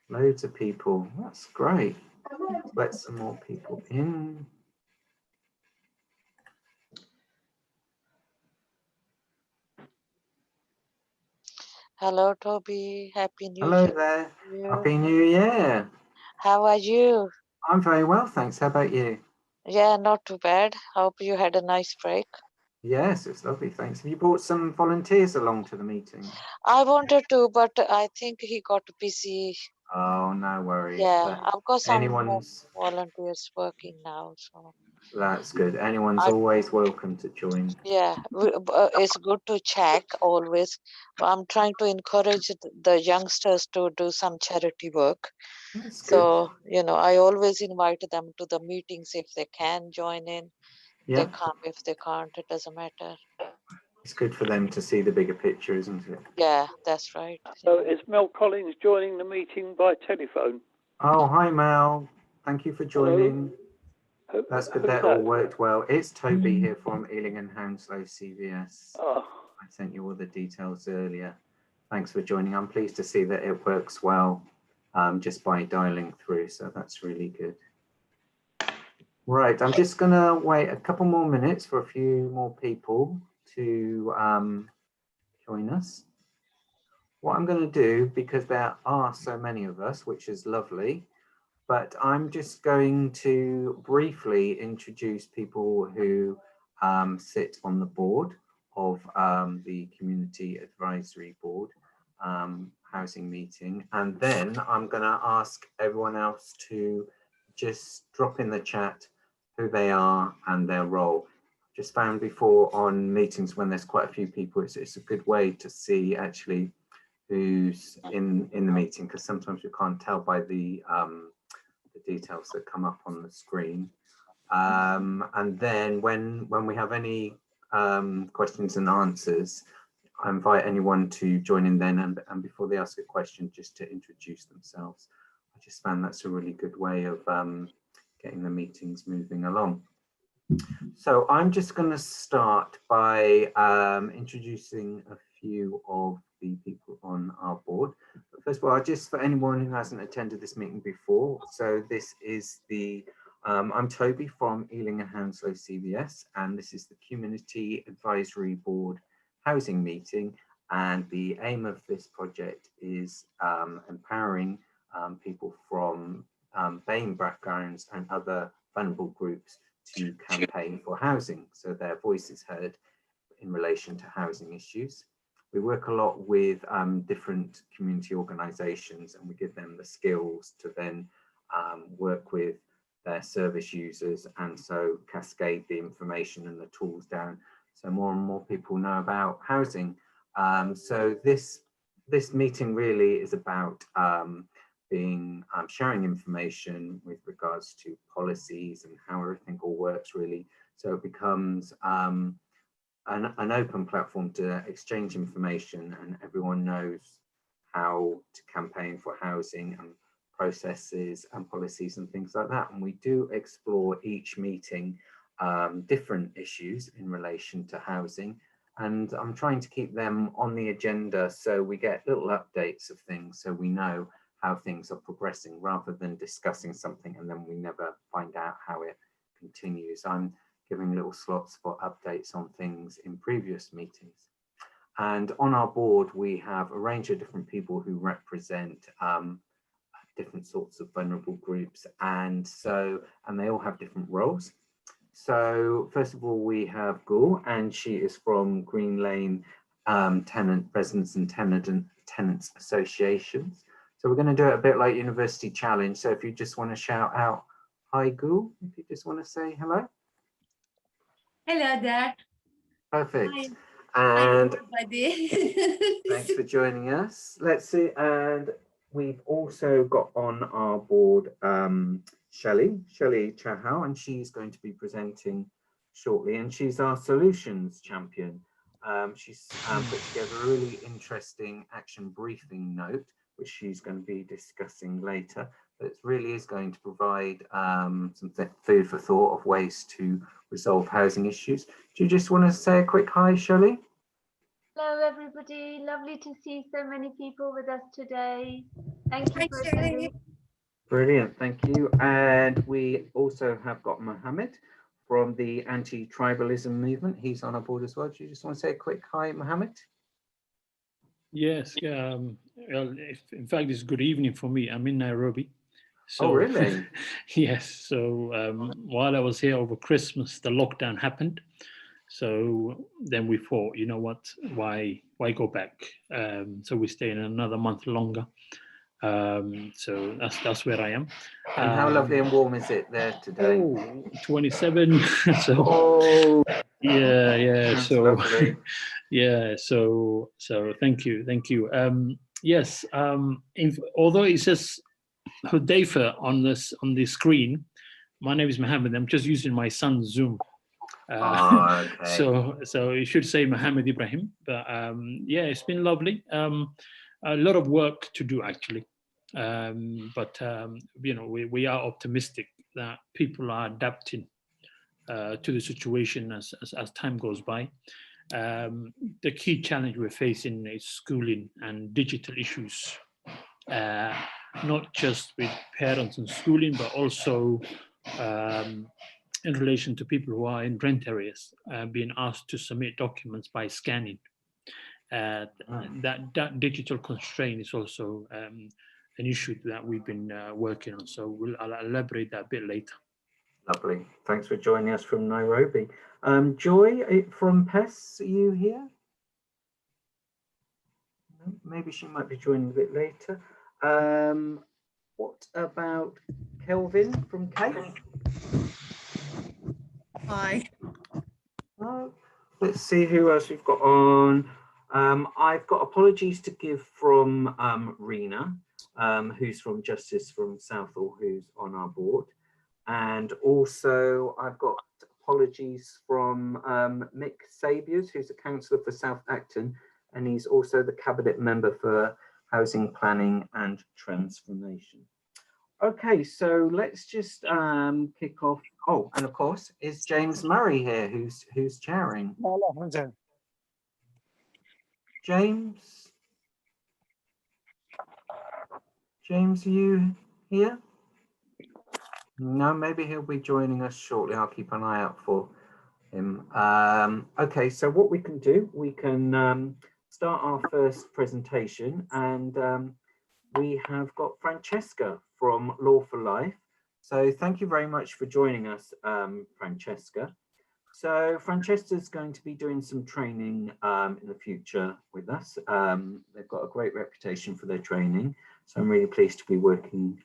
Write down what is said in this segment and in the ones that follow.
Loads of people. That's great. Let some more people in. Hello, Toby. Happy New Hello Year there. to you. Happy New Year. How are you? I'm very well, thanks. How about you? Yeah, not too bad. Hope you had a nice break. Yes, it's lovely, thanks. Have you brought some volunteers along to the meeting? I wanted to, but I think he got busy. Oh, no worries. Yeah, But I've got some more anyone's, volunteers working now. So that's good. Anyone's I, always welcome to join. yeah, it's good to check always. I'm trying to encourage the youngsters to do some charity work. That's good. So, I always invite them to the meetings if they can join in. They Yeah, come. If they can't, it doesn't matter. it's good for them to see the bigger picture, isn't it? Yeah, that's right. So is Mel Collins joining the meeting by telephone? Oh, hi, Mel. Thank you for joining. Hello? That's good. Who's That all that? worked well. It's Toby here from Ealing and Hounslow CVS. Oh, I sent you all the details earlier. Thanks for joining. I'm pleased to see that it works well just by dialing through. So that's really good. Right, I'm just going to wait a couple more minutes for a few more people to join us. What I'm going to do, because there are so many of us, which is lovely, but I'm just going to briefly introduce people who sit on the board of the Community Advisory Board housing meeting. And then I'm going to ask everyone else to just drop in the chat who they are and their role. Just found before on meetings when there's quite a few people, it's a good way to see actually who's in the meeting, because sometimes you can't tell by the details that come up on the screen. And then when we have any questions and answers, I invite anyone to join in then, and before they ask a question, just to introduce themselves. I just found that's a really good way of getting the meetings moving along. So I'm just going to start by introducing a few of the people on our board. But first of all, just for anyone who hasn't attended this meeting before, so this is the, I'm Toby from Ealing and Hounslow CVS, and this is the Community Advisory Board housing meeting. And the aim of this project is empowering people from BAME backgrounds and other vulnerable groups to campaign for housing, so their voice is heard in relation to housing issues. We work a lot with different community organisations, and we give them the skills to then work with their service users, and so cascade the information and the tools down so more and more people know about housing. So this meeting really is about sharing information with regards to policies and how everything all works really. So it becomes an open platform to exchange information, and everyone knows how to campaign for housing and processes and policies and things like that. And we do explore each meeting different issues in relation to housing, and I'm trying to keep them on the agenda so we get little updates of things so we know how things are progressing, rather than discussing something and then we never find out how it continues. I'm giving little slots for updates on things in previous meetings. And on our board, we have a range of different people who represent different sorts of vulnerable groups, and they all have different roles. So first of all, we have Gul, and she is from Green Lane Tenant Residents and Tenants Associations. So we're going to do it a bit like University Challenge. So if you just want to shout out, hi Gul, if you just want to say hello. Hello there. Perfect. Hi. And hi everybody. Thanks for joining us. Let's see. And we've also got on our board Shelley Chahal, and she's going to be presenting shortly, and she's our solutions champion. She's put together a really interesting action briefing note, which she's going to be discussing later. But it really is going to provide some food for thought of ways to resolve housing issues. Do you just want to say a quick hi, Shelley? Hello everybody, lovely to see so many people with us today. Thank you for sending. Brilliant, thank you. And we also have got Mohammed from the anti-tribalism movement. He's on our board as well. Do you just want to say a quick hi, Mohammed? Yes, well, in fact, it's good evening for me. I'm in Nairobi. So, Oh, really? yes. So while I was here over Christmas, the lockdown happened. So then we thought, you know what, why go back? So we stay in another month longer. So that's where I am. And how lovely and warm is it there today? Oh, 27. So Oh, yeah. that's So lovely. yeah. So thank you. Yes. Although it says Hudayfa on the screen, my name is Mohammed. I'm just using my son's Zoom. Okay. So you should say Mohammed Ibrahim. But yeah, it's been lovely. A lot of work to do actually. But you know, we are optimistic that people are adapting to the situation as time goes by. The key challenge we're facing is schooling and digital issues, not just with parents and schooling, but also in relation to people who are in rent areas, being asked to submit documents by scanning. That digital constraint is also an issue that we've been working on. So I'll elaborate that a bit later. Lovely. Thanks for joining us from Nairobi. Joy from PES, are you here? No, maybe she might be joining a bit later. What about Kelvin from CAFE? Hi. Let's see who else we've got on. I've got apologies to give from Rena, who's from Justice from Southall, who's on our board. And also I've got apologies from Mick Sabiers, who's a councillor for South Acton, and he's also the cabinet member for Housing Planning and Transformation. Okay, so let's just kick off. Oh, and of course, is James Murray here, who's chairing? James? James, are you here? No, maybe he'll be joining us shortly. I'll keep an eye out for him. Okay, so what we can do, we can start our first presentation, and we have got Francesca from Law for Life. So thank you very much for joining us, Francesca. So Francesca's going to be doing some training in the future with us. They've got a great reputation for their training. So I'm really pleased to be working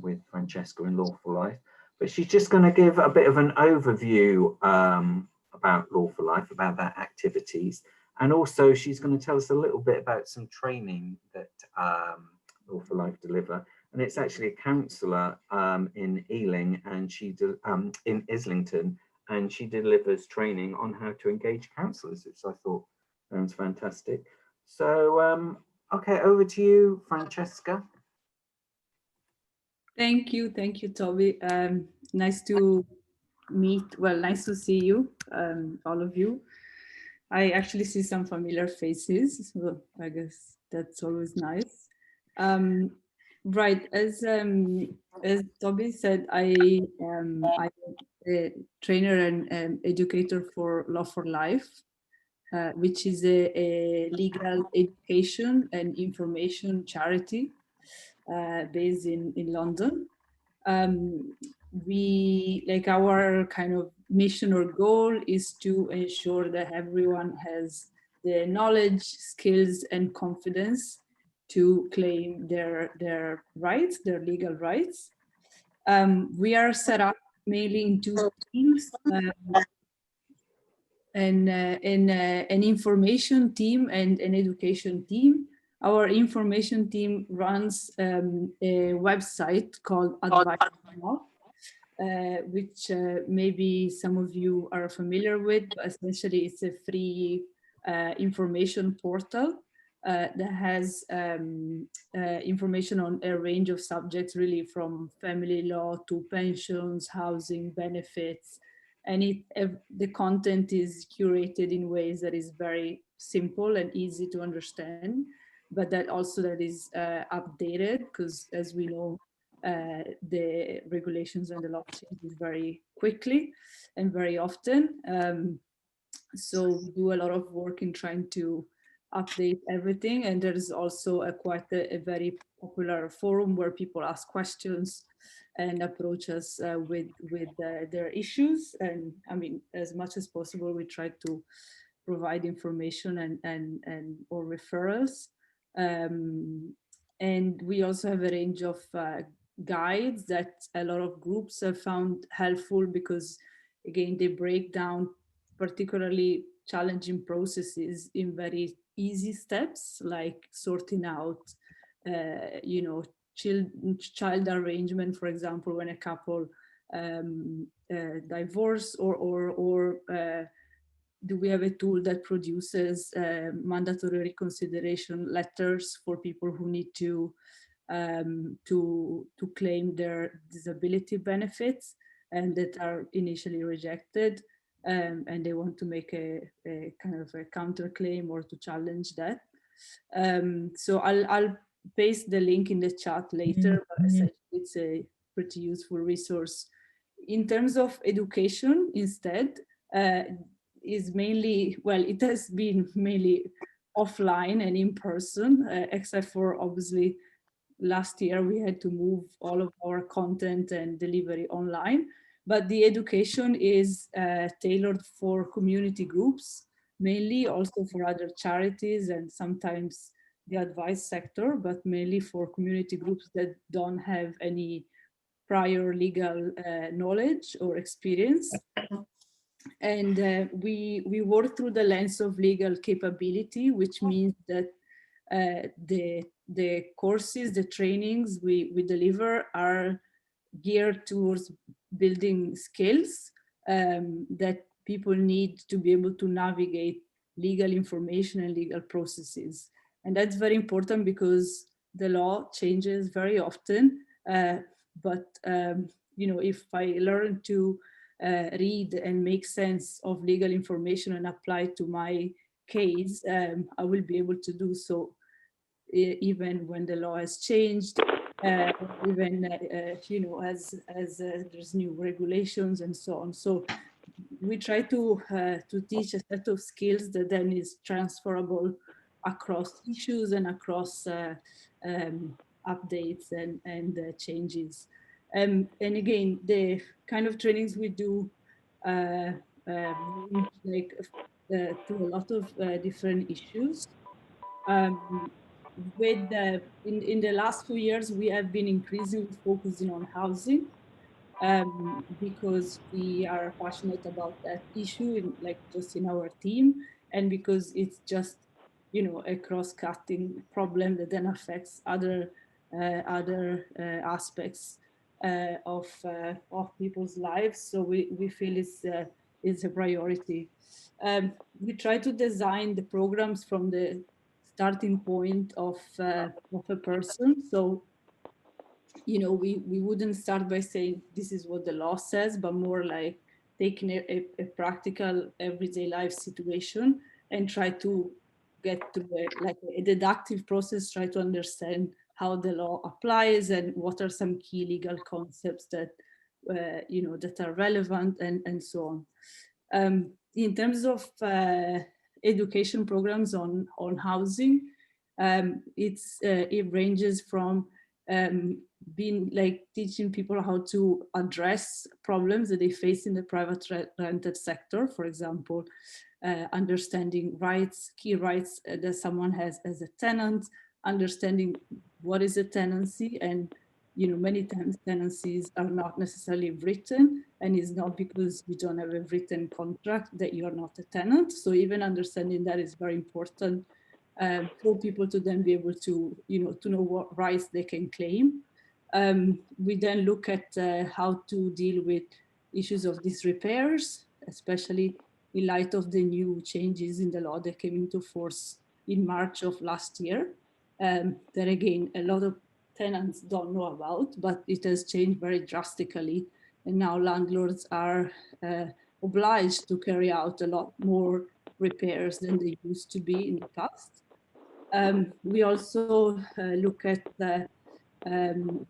with Francesca in Law for Life. But she's just going to give a bit of an overview about Law for Life, about their activities. And also she's going to tell us a little bit about some training that Law for Life deliver. And it's actually a counsellor in Ealing and in Islington, and she delivers training on how to engage counsellors, which I thought sounds fantastic. So, okay, over to you, Francesca. Thank you, Toby. Nice to meet, well, nice to see you, all of you. I actually see some familiar faces, so I guess that's always nice. Right, as Toby said, I'm a trainer and educator for Law for Life, which is a legal education and information charity based in London. Our kind of mission or goal is to ensure that everyone has the knowledge, skills, and confidence to claim their rights, their legal rights. We are set up mainly in two teams, an information team and an education team. Our information team runs a website called Advice Law, which maybe some of you are familiar with, but essentially it's a free information portal that has information on a range of subjects, really from family law to pensions, housing, benefits, and the content is curated in ways that is very simple and easy to understand. but that also that is updated, because as we know, the regulations and the law changes very quickly and very often. So we do a lot of work in trying to update everything, and there is also quite a very popular forum where people ask questions and approach us with their issues. And I mean, as much as possible, we try to provide information and or referrals. And we also have a range of guides that a lot of groups have found helpful, because again, they break down particularly challenging processes in very easy steps, like sorting out, you know, child arrangement, for example, when a couple divorce, or do we have a tool that produces mandatory reconsideration letters for people who need to claim their disability benefits and that are initially rejected, and they want to make a kind of a counterclaim or to challenge that. So I'll paste the link in the chat later, but essentially it's a pretty useful resource. In terms of education, instead, is mainly, well, it has been mainly offline and in person, except for obviously last year we had to move all of our content and delivery online. But the education is tailored for community groups, mainly, also for other charities and sometimes the advice sector, but mainly for community groups that don't have any prior legal knowledge or experience. And we work through the lens of legal capability, which means that the courses, the trainings we deliver are geared towards building skills that people need to be able to navigate legal information and legal processes. And that's very important because the law changes very often. But you know, if I learn to read and make sense of legal information and apply to my case, I will be able to do so even when the law has changed, even you know, as there's new regulations and so on. So we try to teach a set of skills that then is transferable across issues and across updates and changes. And again, the kind of trainings we do like to a lot of different issues. With in the last few years, we have been increasingly focusing on housing because we are passionate about that issue, like just in our team, and because it's just, you know, a cross-cutting problem that then affects other aspects of people's lives. So we feel it's a priority. We try to design the programs from the starting point of a person. So, you know, we wouldn't start by saying this is what the law says, but more like taking a practical everyday life situation and try to get to a deductive process, try to understand how the law applies and what are some key legal concepts that you know, that are relevant and so on. In terms of education programs on housing, it ranges from being like teaching people how to address problems that they face in the private rented sector, for example, understanding rights, key rights that someone has as a tenant, understanding what is a tenancy, and you know, many times tenancies are not necessarily written, and it's not because you don't have a written contract that you're not a tenant. So even understanding that is very important for people to then be able to, you know, to know what rights they can claim. We then look at how to deal with issues of disrepairs, especially in light of the new changes in the law that came into force in March of last year. That again, a lot of tenants don't know about, but it has changed very drastically. And now landlords are obliged to carry out a lot more repairs than they used to be in the past. We also look at the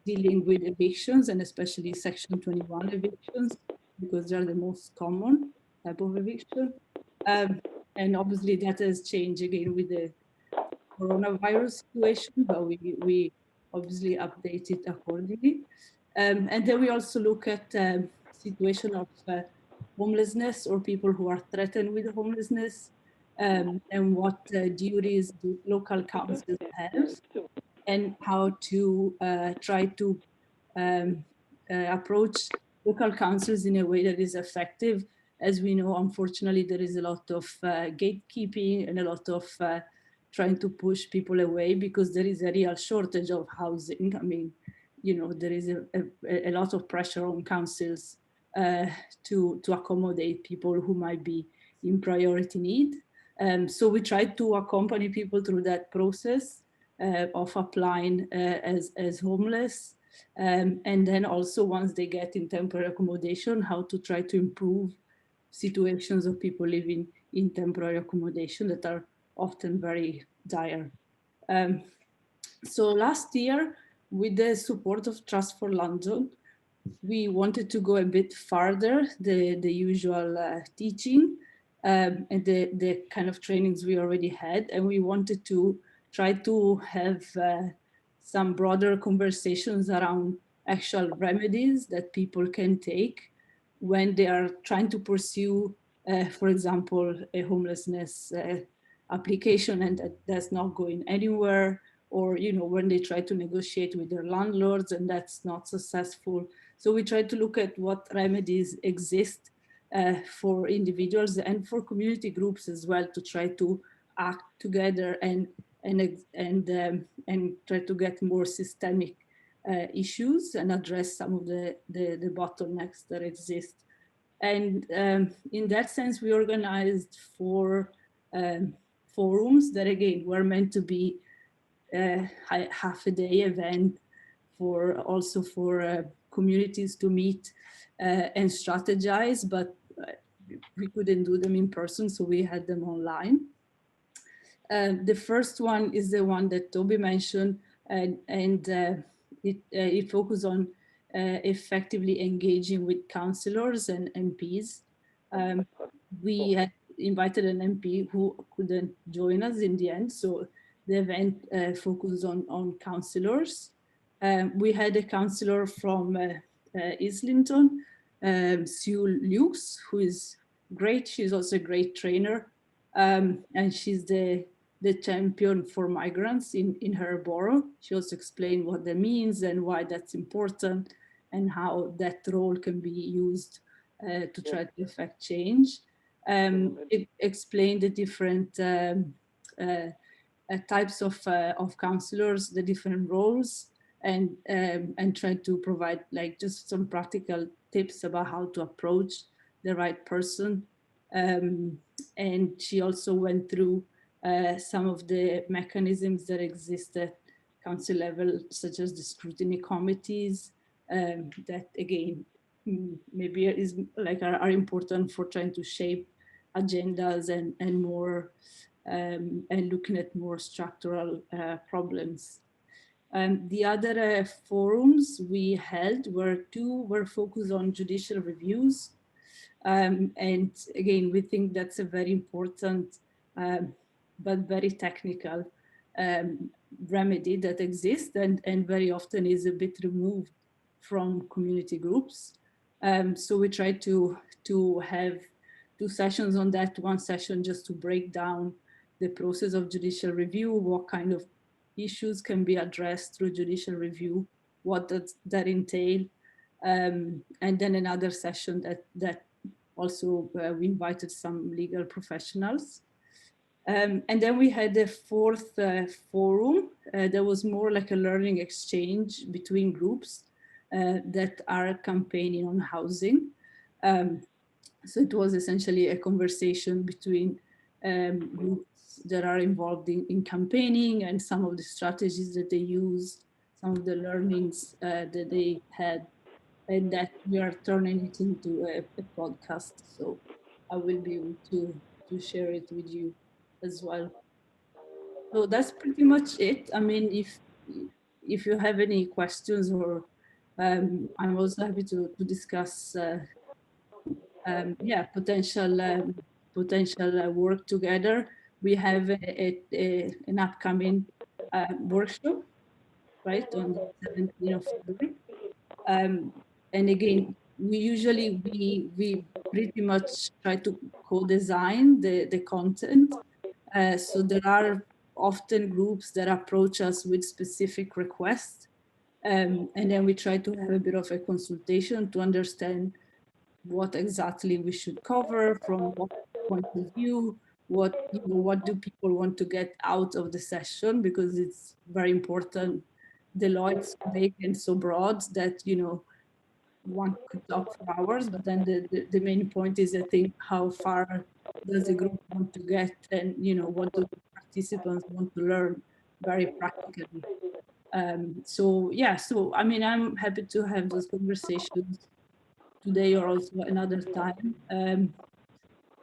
dealing with evictions, and especially Section 21 evictions, because they're the most common type of eviction. And obviously that has changed again with the coronavirus situation, but we obviously update it accordingly. And then we also look at situation of homelessness or people who are threatened with homelessness, and what duties do local councils have, and how to try to approach local councils in a way that is effective. As we know, unfortunately, there is a lot of gatekeeping and a lot of trying to push people away because there is a real shortage of housing. I mean, you know, there is a lot of pressure on councils to accommodate people who might be in priority need. So we try to accompany people through that process of applying as homeless. And then also once they get in temporary accommodation, how to try to improve situations of people living in temporary accommodation that are often very dire. So last year, with the support of Trust for London, we wanted to go a bit farther, the usual teaching and the kind of trainings we already had, and we wanted to try to have some broader conversations around actual remedies that people can take when they are trying to pursue, for example, a homelessness application and that's not going anywhere, or you know, when they try to negotiate with their landlords and that's not successful. So we try to look at what remedies exist for individuals and for community groups as well, to try to act together and try to get more systemic issues and address some of the bottlenecks that exist. And in that sense, we organized 4 forums that again were meant to be half a day event for also for communities to meet and strategize, but we couldn't do them in person, so we had them online. The first one is the one that Toby mentioned, and it focused on effectively engaging with councillors and MPs. We had invited an MP who couldn't join us in the end, so the event focused on councillors. We had a councillor from Islington, Sue Lukes, who is great. She's also a great trainer, and she's the champion for migrants in her borough. She also explained what that means and why that's important and how that role can be used to try to affect change. It explained the different types of counselors, the different roles, and try to provide like just some practical tips about how to approach the right person. And she also went through some of the mechanisms that exist at council level, such as the scrutiny committees, that again, maybe is like are important for trying to shape agendas and more and looking at more structural problems. The other forums we held were 2 were focused on judicial reviews. And again, we think that's a very important but very technical remedy that exists and very often is a bit removed from community groups. So we try to have 2 sessions on that, 1 session just to break down the process of judicial review, what kind of issues can be addressed through judicial review, what does that entail, and then another session that also we invited some legal professionals. And then we had the 4th forum that was more like a learning exchange between groups that are campaigning on housing. So it was essentially a conversation between groups that are involved in campaigning and some of the strategies that they use, some of the learnings that they had, and that we are turning it into a podcast. So I will be able to share it with you as well. So that's pretty much it. I mean, if you have any questions, or I'm also happy to discuss yeah, potential work together. We have an upcoming workshop, right, on the 17th of February. And again, we pretty much try to co-design the content. So there are often groups that approach us with specific requests. And then we try to have a bit of a consultation to understand what exactly we should cover, from what point of view, what do people want to get out of the session, because it's very important. Deloitte's big and so broad that, one could talk for hours, but then the main point is, I think, how far does the group want to get, and what do the participants want to learn very practically. So yeah, so I mean, I'm happy to have those conversations today or also another time.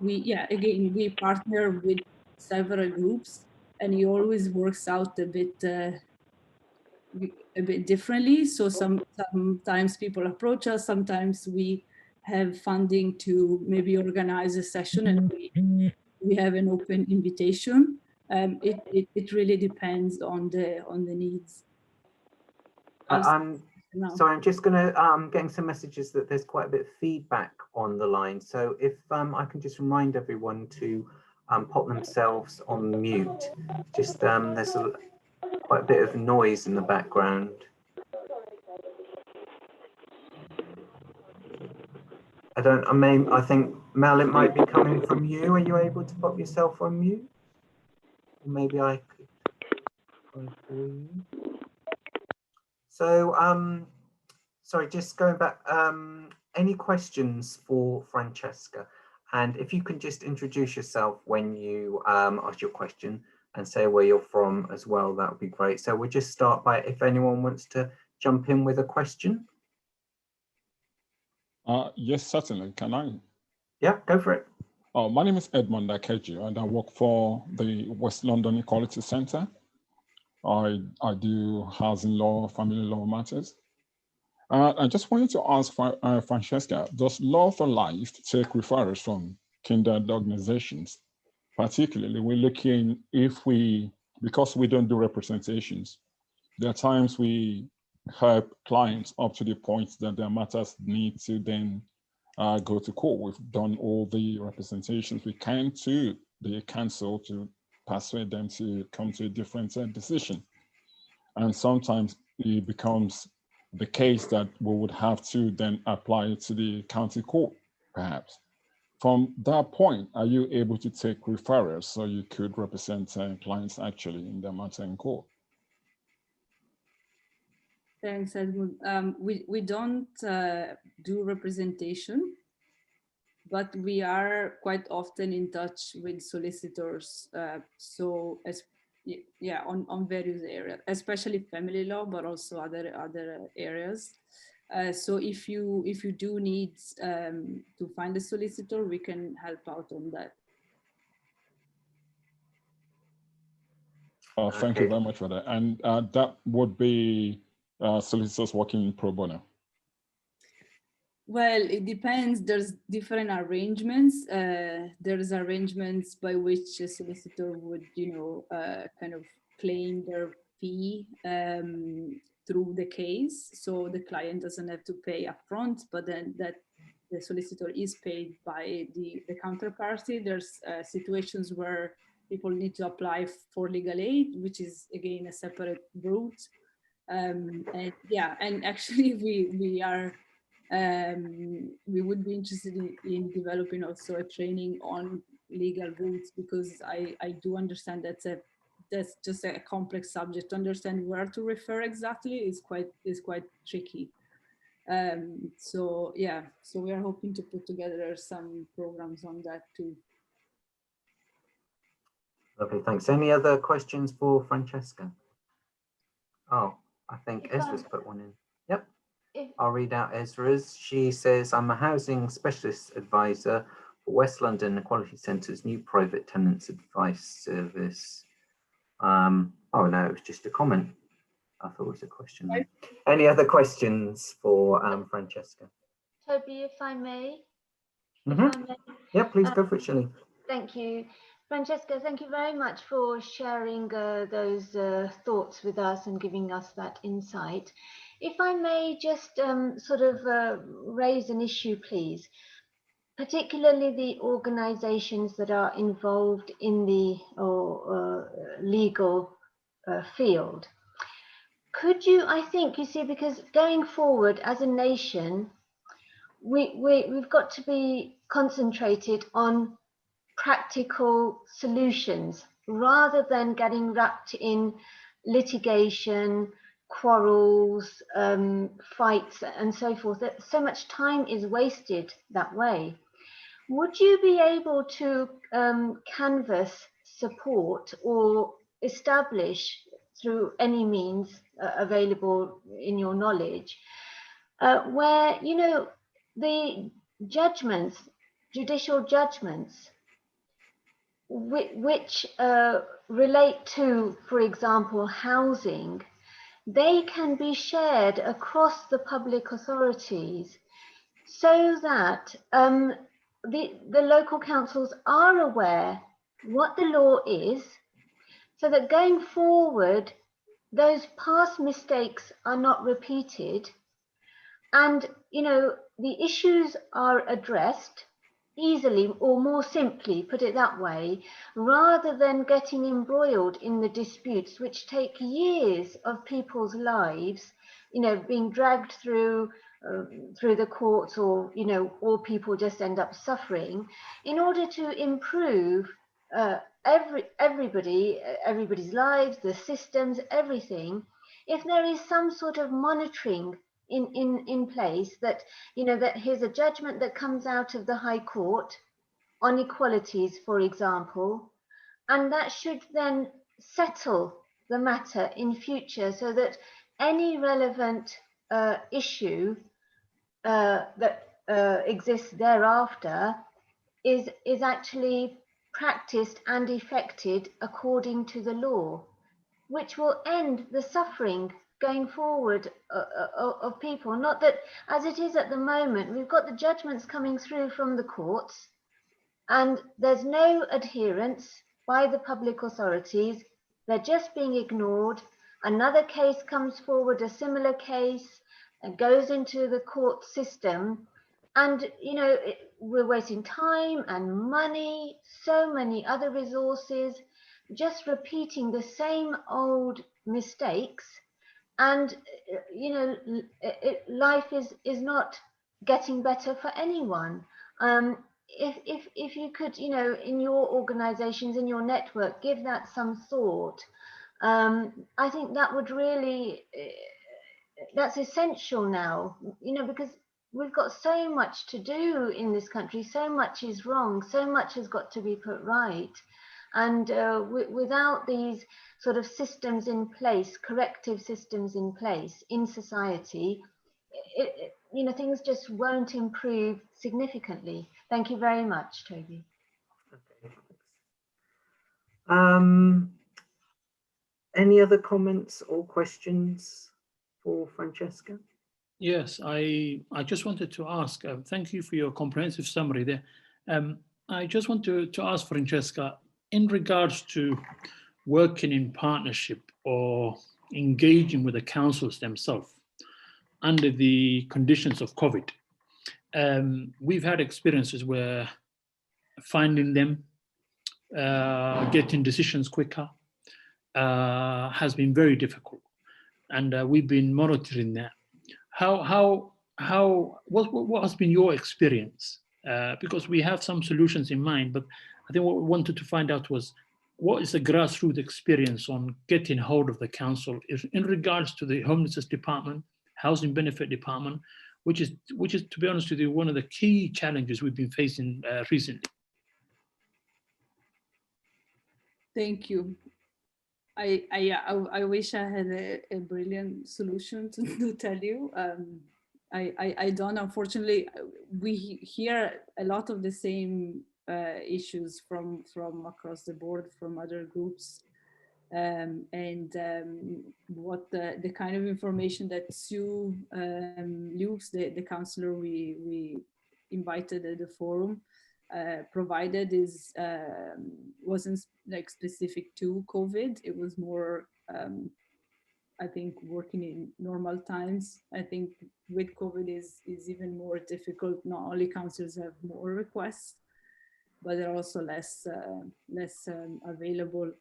Again, we partner with several groups, and it always works out a bit differently. So sometimes people approach us, sometimes we have funding to maybe organize a session, and we have an open invitation. It really depends on the needs. Sorry, I'm just going to getting some messages that there's quite a bit of feedback on the line. So if I can just remind everyone to pop themselves on mute. Just there's quite a bit of noise in the background. I think Mel, it might be coming from you. Are you able to pop yourself on mute? Or maybe I could try for you. So, sorry, just going back, any questions for Francesca? And if you can just introduce yourself when you ask your question and say where you're from as well, that would be great. So we'll just start by, if anyone wants to jump in with a question. Yes, certainly. Can I? Yeah, go for it. My name is Edmond Akeju, and I work for the West London Equality Centre. I do housing law, family law matters. I just wanted to ask Francesca, does Law for Life take referrals from kindred organizations? Particularly, we're looking because we don't do representations, there are times we help clients up to the point that their matters need to then go to court. We've done all the representations we can to the council to persuade them to come to a different decision. And sometimes it becomes the case that we would have to then apply it to the county court, perhaps. From that point, are you able to take referrals so you could represent clients actually in their matter in court? Thanks, Edmund. We don't do representation, but we are quite often in touch with solicitors. So on various areas, especially family law, but also other areas. So if you do need to find a solicitor, we can help out on that. Thank you very much for that. And that would be solicitors working pro bono. Well, it depends. There's different arrangements. There's arrangements by which a solicitor would, kind of claim their fee through the case. So the client doesn't have to pay upfront, but then that the solicitor is paid by the counterparty. There's situations where people need to apply for legal aid, which is again a separate route. And actually we would be interested in developing also a training on legal routes, because I do understand that's just a complex subject. To understand where to refer exactly is quite tricky. So we are hoping to put together some programs on that too. Okay, thanks. Any other questions for Francesca? Oh, I think Ezra's put one in. Yep. I'll read out Ezra's. She says, I'm a housing specialist advisor for West London Equality Centre's new private tenants advice service. Oh no, it was just a comment. I thought it was a question. There. Any other questions for Francesca? Toby, if I may. Mm-hmm. Yeah, please go for it, Shelley. Thank you. Francesca, thank you very much for sharing those thoughts with us and giving us that insight. If I may just sort of raise an issue, please, particularly the organizations that are involved in the legal field. Could you, I think, you see, because going forward as a nation, we've got to be concentrated on practical solutions rather than getting wrapped in litigation, quarrels, fights, and so forth. That so much time is wasted that way. Would you be able to canvass support or establish through any means available in your knowledge, where, you know, the judgments, judicial judgments, which relate to, for example, housing, they can be shared across the public authorities so that the local councils are aware what the law is, so that going forward, those past mistakes are not repeated, and, you know, the issues are addressed easily, or more simply, put it that way, rather than getting embroiled in the disputes which take years of people's lives, you know, being dragged through the courts, or, you know, or people just end up suffering, in order to improve everybody's lives, the systems, everything. If there is some sort of monitoring in place, that, you know, that here's a judgment that comes out of the High Court on equalities, for example, and that should then settle the matter in future, so that any relevant issue that exists thereafter is actually practiced and effected according to the law, which will end the suffering going forward of people. Not that, as it is at the moment, we've got the judgments coming through from the courts and there's no adherence by the public authorities. They're just being ignored. Another case comes forward, a similar case, and goes into the court system. And, you know, we're wasting time and money, so many other resources, just repeating the same old mistakes. And, you know, life is not getting better for anyone. If you could, you know, in your organizations, in your network, give that some thought, I think that would really, that's essential now, you know, because we've got so much to do in this country, so much is wrong, so much has got to be put right. And without these sort of systems in place, corrective systems in place in society, you know, things just won't improve significantly. Thank you very much, Toby. Okay, any other comments or questions for Francesca? Yes, I just wanted to ask, thank you for your comprehensive summary there. I just want to ask Francesca, in regards to working in partnership or engaging with the councils themselves under the conditions of COVID, we've had experiences where finding them, getting decisions quicker has been very difficult, and we've been monitoring that. What has been your experience? Because we have some solutions in mind, but I think what we wanted to find out was, what is the grassroots experience on getting hold of the council in regards to the homelessness department, housing benefit department, which is, to be honest with you, one of the key challenges we've been facing recently. Thank you. I wish I had a brilliant solution to tell you. I don't, unfortunately. We hear a lot of the same issues from across the board, from other groups. what the kind of information that Sue Lukes, the counselor we invited at the forum, provided is wasn't like specific to COVID. It was more, I think, working in normal times. I think with COVID is even more difficult. Not only counselors have more requests, but they're also less available.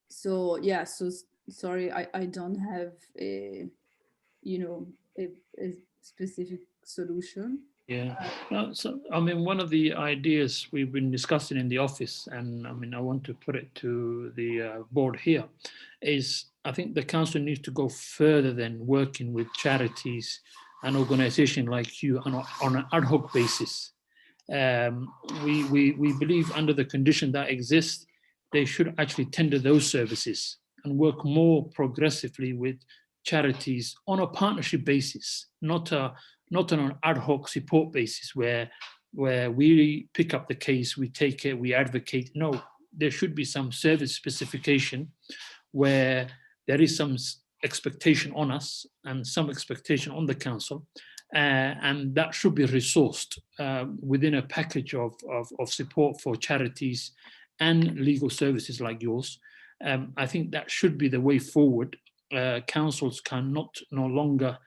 So yeah, so sorry, I don't have a, you know, a specific solution. Yeah. So, I mean, one of the ideas we've been discussing in the office, and I mean, I want to put it to the board here, is I think the council needs to go further than working with charities and organizations like you on an ad hoc basis. We believe under the condition that exists, they should actually tender those services and work more progressively with charities on a partnership basis, not on an ad hoc support basis where we pick up the case, we take it, we advocate. No, there should be some service specification where there is some expectation on us and some expectation on the council, and that should be resourced within a package of support for charities and legal services like yours. I think that should be the way forward. Councils cannot no longer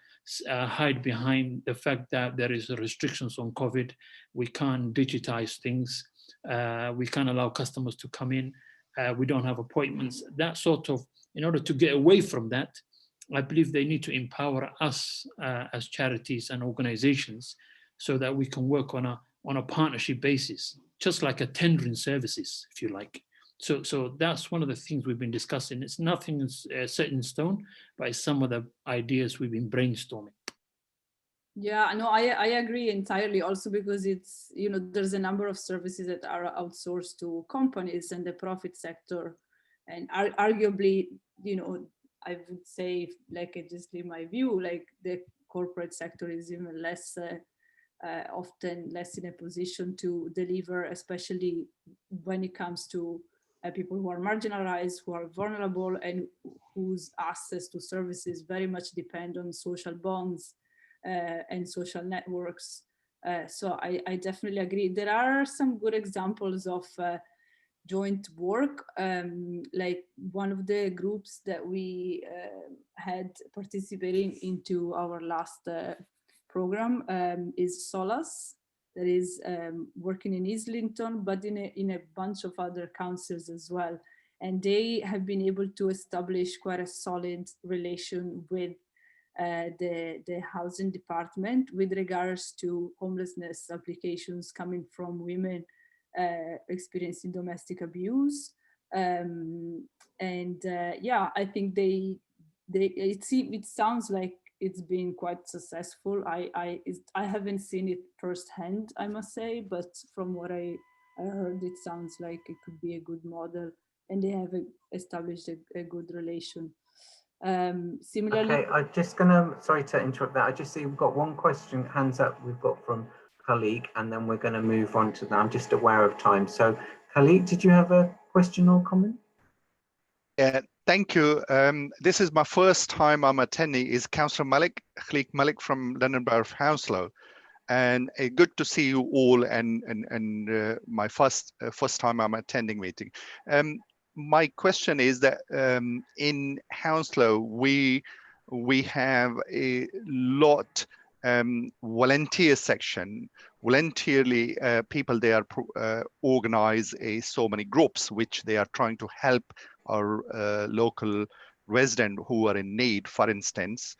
hide behind the fact that there is restrictions on COVID. We can't digitize things. We can't allow customers to come in. We don't have appointments. That sort of, in order to get away from that, I believe they need to empower us as charities and organizations so that we can work on a partnership basis, just like a tendering services, if you like. So that's one of the things we've been discussing. It's nothing set in stone, but it's some of the ideas we've been brainstorming. Yeah, no, I agree entirely. Also because it's, you know, there's a number of services that are outsourced to companies and the profit sector, and arguably, you know, I would say, like, I just leave my view, like the corporate sector is even less, often less in a position to deliver, especially when it comes to people who are marginalized, who are vulnerable, and whose access to services very much depend on social bonds and social networks. So I definitely agree. There are some good examples of joint work. Like one of the groups that we had participating into our last program is Solas, that is working in Islington, but in a bunch of other councils as well. And they have been able to establish quite a solid relation with the housing department with regards to homelessness applications coming from women experiencing domestic abuse. Yeah, I think it sounds like it's been quite successful. I haven't seen it firsthand, I must say, but from what I heard, it sounds like it could be a good model, and they have established a good relation. Similarly, okay, I'm just gonna, sorry to interrupt that. I just see we've got one question, hands up, we've got from Khalik, and then we're going to move on to that. I'm just aware of time. So Khalik, did you have a question or comment? Yeah, thank you. This is my first time I'm attending. Is Councillor Malik, Khalik Malik from London Borough of Hounslow, and good to see you all. And my first time I'm attending meeting. My question is that in Hounslow we have a lot volunteer section. Voluntarily, people they are organize so many groups which they are trying to help our local resident who are in need. For instance,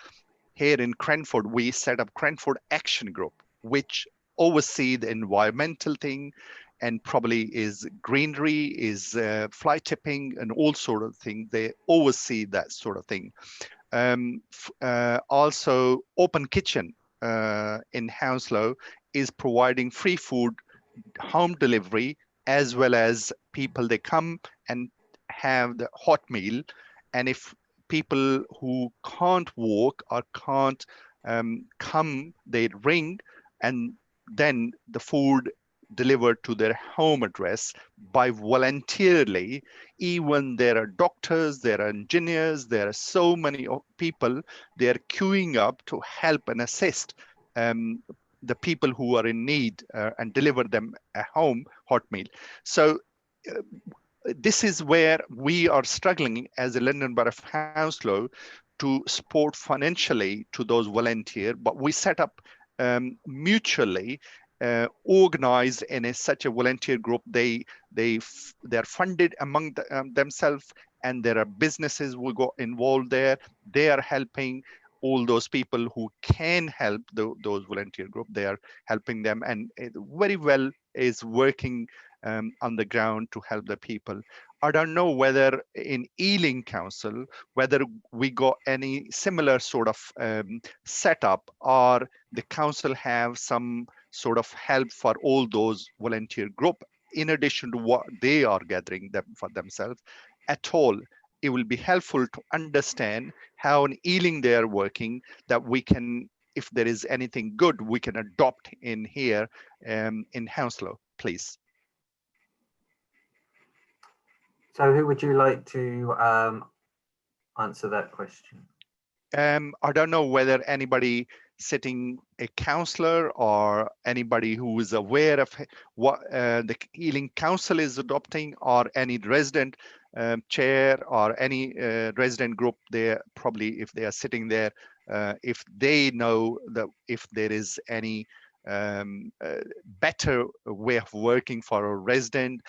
here in Cranford, we set up Cranford Action Group, which oversee the environmental thing, and probably is greenery, is fly tipping, and all sort of things. They oversee that sort of thing. Also, Open Kitchen in Hounslow is providing free food, home delivery, as well as people, they come and have the hot meal. And if people who can't walk or can't come, they ring, and then the food delivered to their home address by voluntarily. Even there are doctors, there are engineers, there are so many people, they are queuing up to help and assist the people who are in need and deliver them a home hot meal. So this is where we are struggling as a London Borough of Hounslow to support financially to those volunteers, but we set up mutually organized in such a volunteer group. They're funded among themselves, and there are businesses who got involved there. They are helping all those people who can help those volunteer group. They are helping them, and it very well is working on the ground to help the people. I don't know whether in Ealing Council, whether we got any similar sort of setup, or the council have some sort of help for all those volunteer group in addition to what they are gathering them for themselves at all. It will be helpful to understand how in Ealing they are working, that we can, if there is anything good, we can adopt in here in Hounslow, please. So who would you like to answer that question? I don't know whether anybody sitting, a councillor or anybody who is aware of what the Ealing Council is adopting, or any resident chair or any resident group there, probably if they are sitting there, if they know that if there is any better way of working for a resident,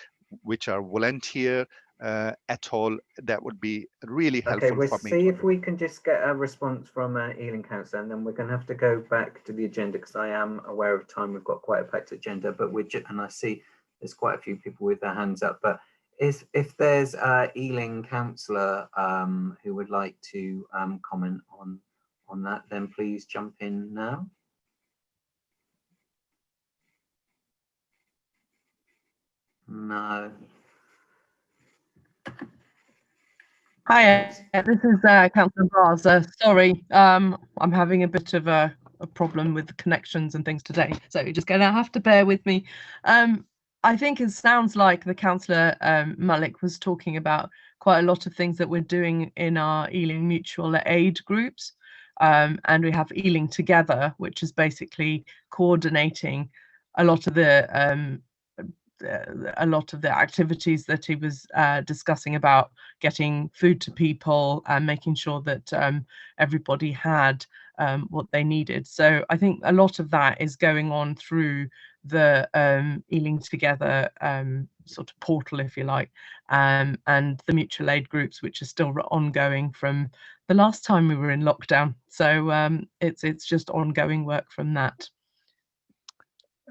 which are volunteer at all, that would be really helpful Okay, we'll for me. see if we can just get a response from Ealing Council, and then we're going to have to go back to the agenda, because I am aware of time. We've got quite a packed agenda, but and I see there's quite a few people with their hands up. But if there's Ealing councillor who would like to comment on that, then please jump in now. No. Hi, this is Councillor Braz. Sorry, I'm having a bit of a problem with the connections and things today, so you're just going to have to bear with me. I think it sounds like the Councillor Malik was talking about quite a lot of things that we're doing in our Ealing mutual aid groups, and we have Ealing Together, which is basically coordinating a lot of the activities that he was discussing about getting food to people and making sure that everybody had what they needed. So I think a lot of that is going on through the Ealing Together sort of portal, if you like, and the mutual aid groups, which are still ongoing from the last time we were in lockdown. So it's just ongoing work from that.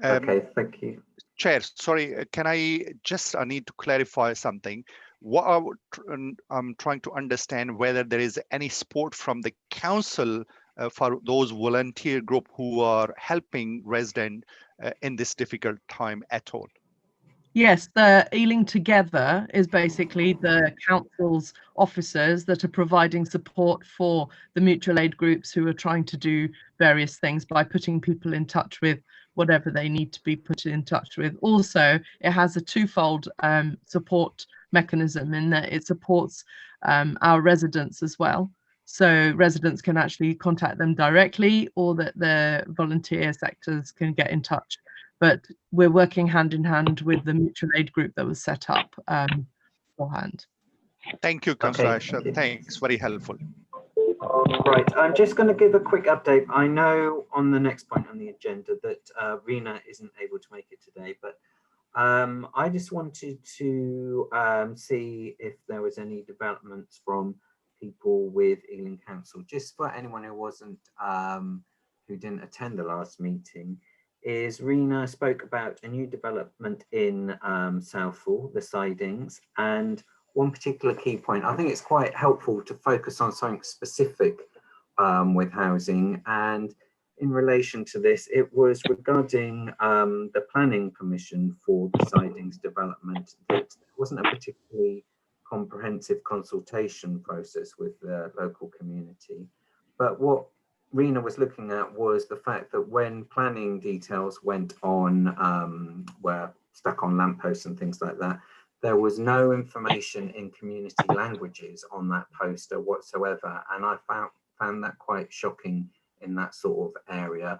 Okay, thank you. Chair, sorry, can I need to clarify something. What I'm trying to understand whether there is any support from the council for those volunteer group who are helping residents in this difficult time at all. Yes, the Ealing Together is basically the council's officers that are providing support for the mutual aid groups who are trying to do various things by putting people in touch with whatever they need to be put in touch with. Also, it has a twofold support mechanism in that it supports our residents as well. So residents can actually contact them directly, or that the volunteer sectors can get in touch. But we're working hand in hand with the mutual aid group that was set up beforehand. Thank you, Councillor Okay, Aisha. Thanks, very helpful. Right, I'm just going to give a quick update. I know on the next point on the agenda that Rena isn't able to make it today, but I just wanted to see if there was any developments from people with Ealing Council. Just for anyone who wasn't, who didn't attend the last meeting, is Rena spoke about a new development in Southall, the sidings, and one particular key point. I think it's quite helpful to focus on something specific with housing, and in relation to this, it was regarding the planning permission for the sidings development. That wasn't a particularly comprehensive consultation process with the local community, but what Rena was looking at was the fact that when planning details went on, were stuck on lampposts and things like that, there was no information in community languages on that poster whatsoever. And I found that quite shocking in that sort of area.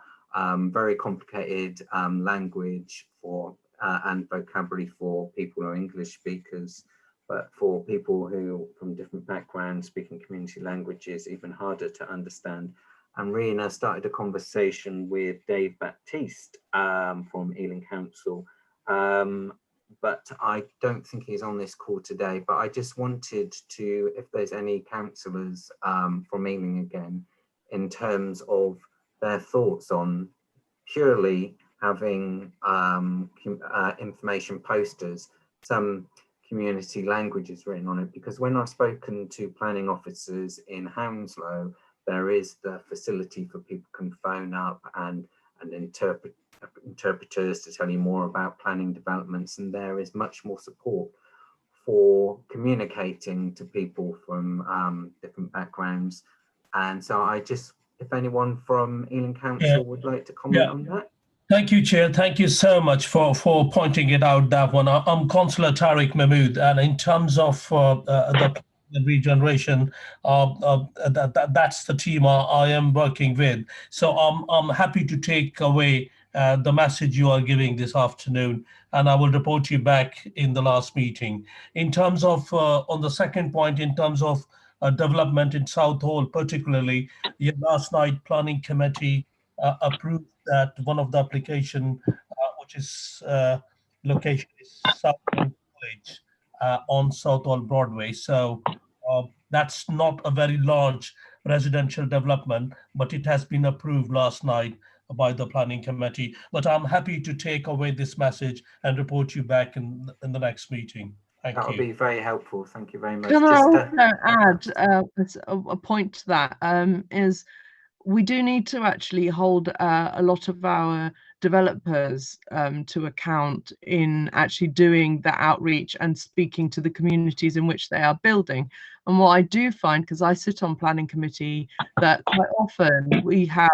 Very complicated language for and vocabulary for people who are English speakers, but for people who from different backgrounds speaking community languages, even harder to understand. And Rena started a conversation with Dave Baptiste from Ealing Council. But I don't think he's on this call today, but I just wanted to, if there's any councillors from Ealing again, in terms of their thoughts on purely having information posters, some community languages written on it, because when I've spoken to planning officers in Hounslow, there is the facility for people can phone up and interpreters to tell you more about planning developments, and there is much more support for communicating to people from different backgrounds. And so I just, if anyone from Ealing Council would like to comment on that. Thank you, Chair. Thank you so much for pointing it out, that one. I'm Councillor Tariq Mahmood, and in terms of the regeneration, that's the team I am working with. So I'm happy to take away the message you are giving this afternoon, and I will report you back in the last meeting. In terms of, on the second point, in terms of development in Southall particularly, last night Planning Committee approved that one of the application, which is location is Southall College on Southall Broadway. So that's not a very large residential development, but it has been approved last night by the Planning Committee. But I'm happy to take away this message and report you back in the next meeting. Thank you. That would be very helpful. Thank you very much. Can I Just, also add a point to that? Is we do need to actually hold a lot of our developers to account in actually doing the outreach and speaking to the communities in which they are building. And what I do find, because I sit on planning committee, that quite often we have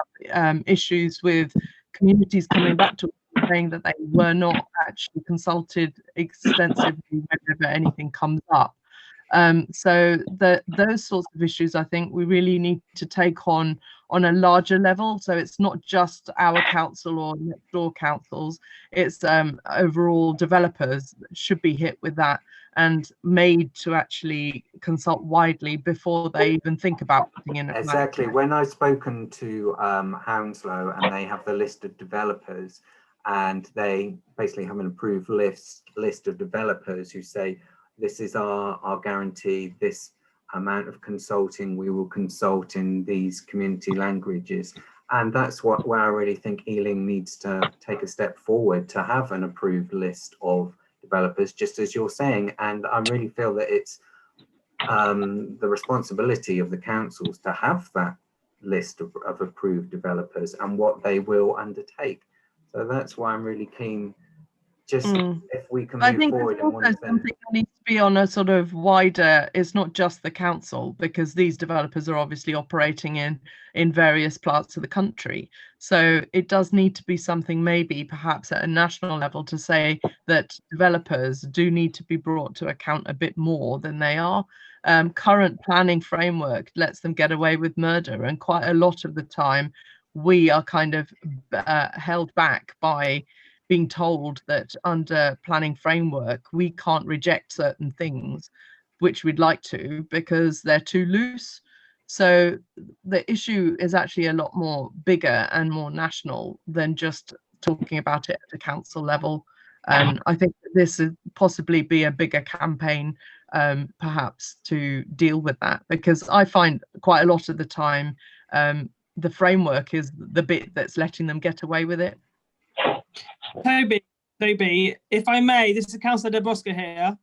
issues with communities coming back to us saying that they were not actually consulted extensively whenever anything comes up. So those sorts of issues, I think we really need to take on a larger level. So it's not just our council or next door councils, it's overall developers should be hit with that and made to actually consult widely before they even think about putting in a plan. Exactly. When I've spoken to Hounslow, and they have the list of developers, and they basically have an approved list of developers who say, this is our guarantee, this amount of consulting we will consult in these community languages. And that's where I really think Ealing needs to take a step forward to have an approved list of developers, just as you're saying. And I really feel that it's the responsibility of the councils to have that list of approved developers and what they will undertake. So that's why I'm really keen, just if we can move forward in one thing. Something that needs to be on a sort of wider, it's not just the council, because these developers are obviously operating in various parts of the country. So it does need to be something maybe perhaps at a national level to say that developers do need to be brought to account a bit more than they are. Current planning framework lets them get away with murder, and quite a lot of the time we are kind of held back by being told that under planning framework we can't reject certain things which we'd like to because they're too loose. So the issue is actually a lot more bigger and more national than just talking about it at a council level. And I think this would possibly be a bigger campaign perhaps to deal with that, because I find quite a lot of the time the framework is the bit that's letting them get away with it. Toby, if I may, this is Councillor De Bosca here.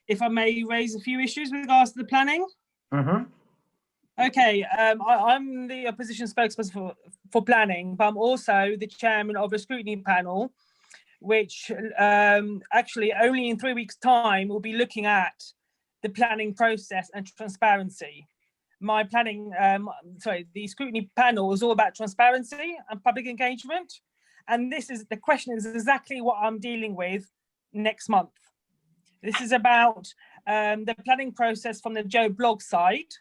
If I may raise a few issues with regards to the planning. Okay, I'm the opposition spokesperson for planning, but I'm also the chairman of a scrutiny panel, which actually only in 3 weeks' time will be looking at the planning process and transparency. my planning, the scrutiny panel is all about transparency and public engagement. And the question is exactly what I'm dealing with next month. This is about the planning process from the Joe blog side.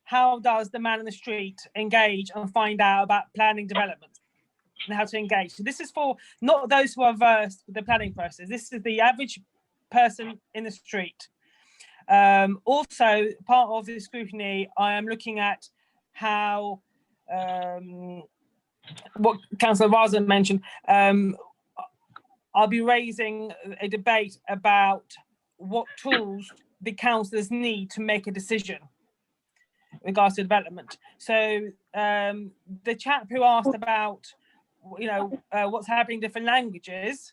How does the man in the street engage and find out about planning development and how to engage? So this is for not those who are versed with the planning process. This is the average person in the street. Also, part of the scrutiny, I am looking at how, what Councillor Raza mentioned, I'll be raising a debate about what tools the councillors need to make a decision in regards to development. So the chap who asked about, what's happening in different languages,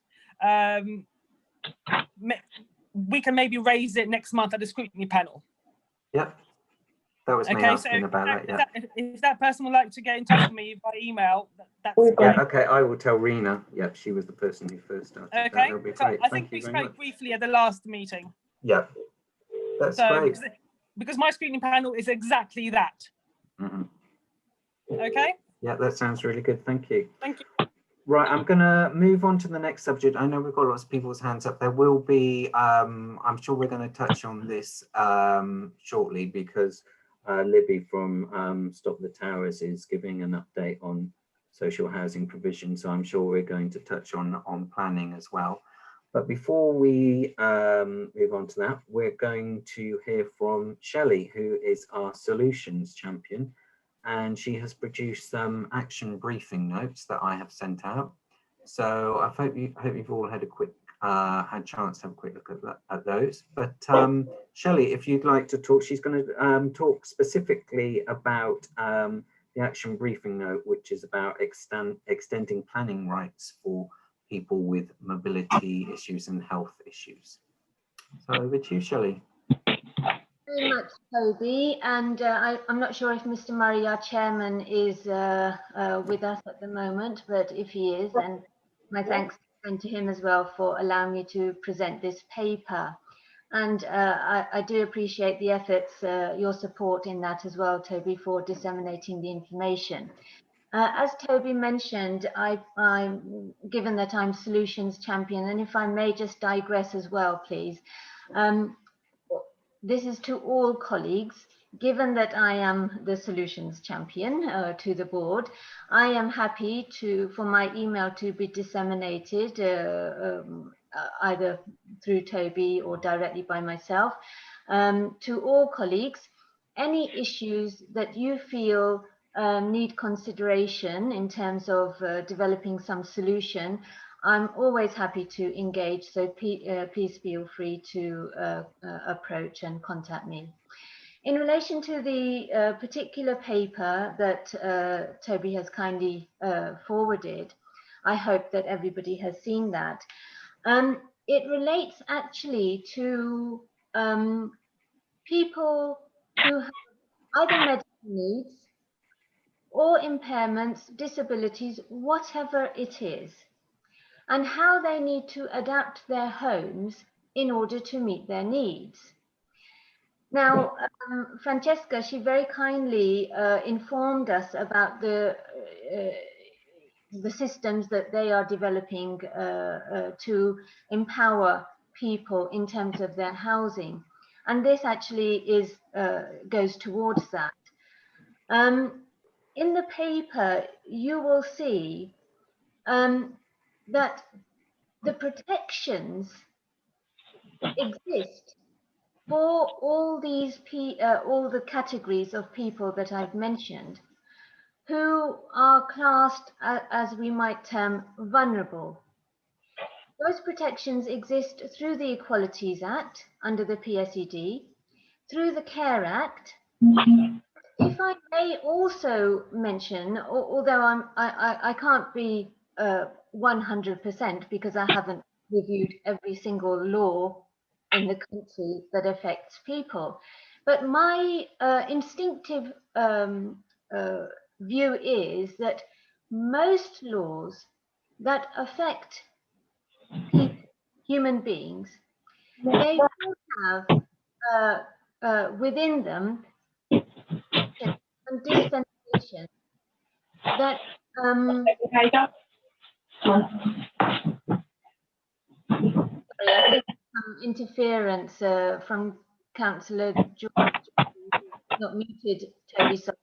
we can maybe raise it next month at the scrutiny panel. Yep. That was me asking about that, yeah. If that person would like to get in touch with me by email, that's yeah, okay, I will tell Rena. Yep, she was the person who first started. Okay, That'll be so great. I think we spoke briefly at the last meeting. Yeah, that's great. Because my scrutiny panel is exactly that. Mm-hmm. Okay? Yeah, that sounds really good. Thank you. Thank you. Right, I'm going to move on to the next subject. I know we've got lots of people's hands up. There will be, I'm sure we're going to touch on this shortly because Libby from Stop the Towers is giving an update on social housing provision. So I'm sure we're going to touch on planning as well. But before we move on to that, we're going to hear from Shelley, who is our solutions champion. And she has produced some action briefing notes that I have sent out. So I hope you've all had a quick had chance to have a quick look at those. But Shelley, if you'd like to talk, she's going to talk specifically about the action briefing note, which is about extending planning rights for people with mobility issues and health issues. So over to you, Shelley. Very much, Toby, and I'm not sure if Mr. Murray, our chairman, is with us at the moment, but if he is, then my thanks to him as well for allowing me to present this paper. And I do appreciate the efforts, your support in that as well, Toby, for disseminating the information. As Toby mentioned, I'm given that I'm solutions champion, and if I may just digress as well, please. This is to all colleagues. Given that I am the solutions champion to the board, I am happy for my email to be disseminated either through Toby or directly by myself to all colleagues. Any issues that you feel need consideration in terms of developing some solution, I'm always happy to engage, so please feel free to approach and contact me. In relation to the particular paper that Toby has kindly forwarded, I hope that everybody has seen that. It relates actually to people who have either medical needs or impairments, disabilities, whatever it is, and how they need to adapt their homes in order to meet their needs. Now, Francesca, she very kindly informed us about the systems that they are developing to empower people in terms of their housing. And this actually goes towards that. In the paper, you will see that the protections exist for all the categories of people that I've mentioned, who are classed as we might term vulnerable. Those protections exist through the Equalities Act under the PSED, through the Care Act. If I may also mention, although I can't be 100% because I haven't reviewed every single law in the country that affects people, but my instinctive view is that most laws that affect human beings, they will have within them Sorry, I think some interference from Councillor George. Not muted, Toby. Sorry.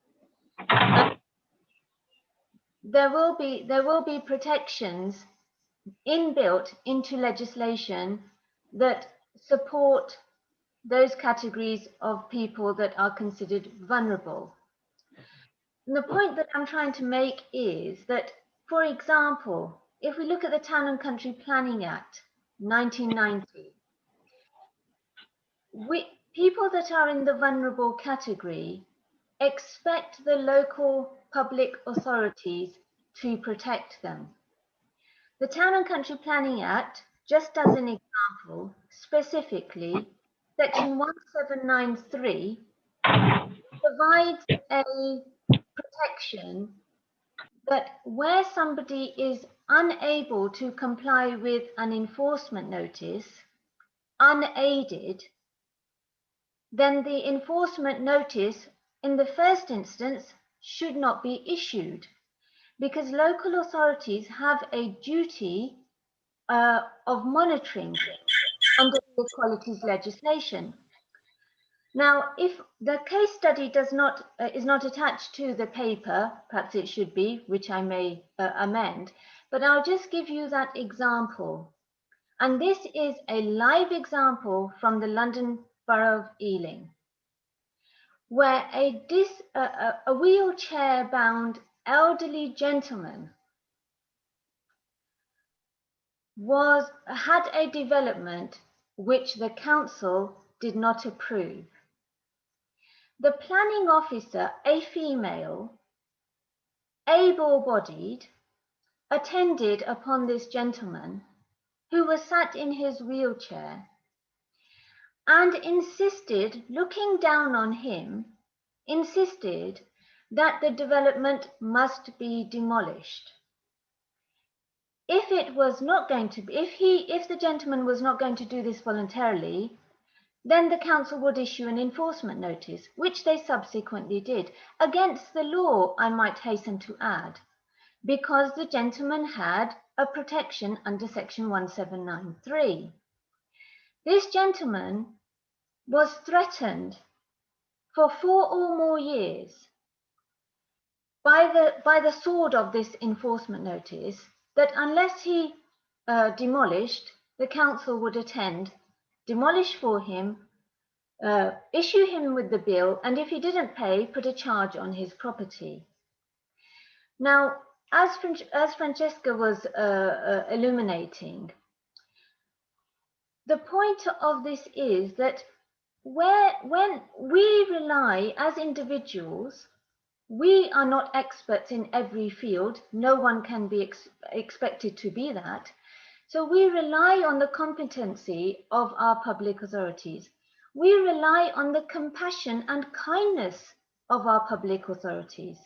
There will be protections inbuilt into legislation that support those categories of people that are considered vulnerable. And the point that I'm trying to make is that, for example, if we look at the Town and Country Planning Act 1990, people that are in the vulnerable category expect the local public authorities to protect them. The Town and Country Planning Act, just as an example, specifically, Section 1793 provides a protection that where somebody is unable to comply with an enforcement notice, unaided, then the enforcement notice in the first instance should not be issued, because local authorities have a duty of monitoring under the equalities legislation. Now, if the case study is not attached to the paper, perhaps it should be, which I may amend, but I'll just give you that example. And this is a live example from the London Borough of Ealing, where a wheelchair-bound elderly gentleman had a development which the council did not approve. The planning officer, a female, able-bodied, attended upon this gentleman who was sat in his wheelchair and insisted, looking down on him, insisted that the development must be demolished. If it was not going to be, if the gentleman was not going to do this voluntarily, then the council would issue an enforcement notice, which they subsequently did, against the law, I might hasten to add, because the gentleman had a protection under Section 1793. This gentleman was threatened for 4 or more years by the sword of this enforcement notice, that unless he demolished, the council would attend, demolish for him, issue him with the bill, and if he didn't pay, put a charge on his property. Now, as Francesca was illuminating, the point of this is that when we rely as individuals, we are not experts in every field. No one can be expected to be that. So we rely on the competency of our public authorities. We rely on the compassion and kindness of our public authorities.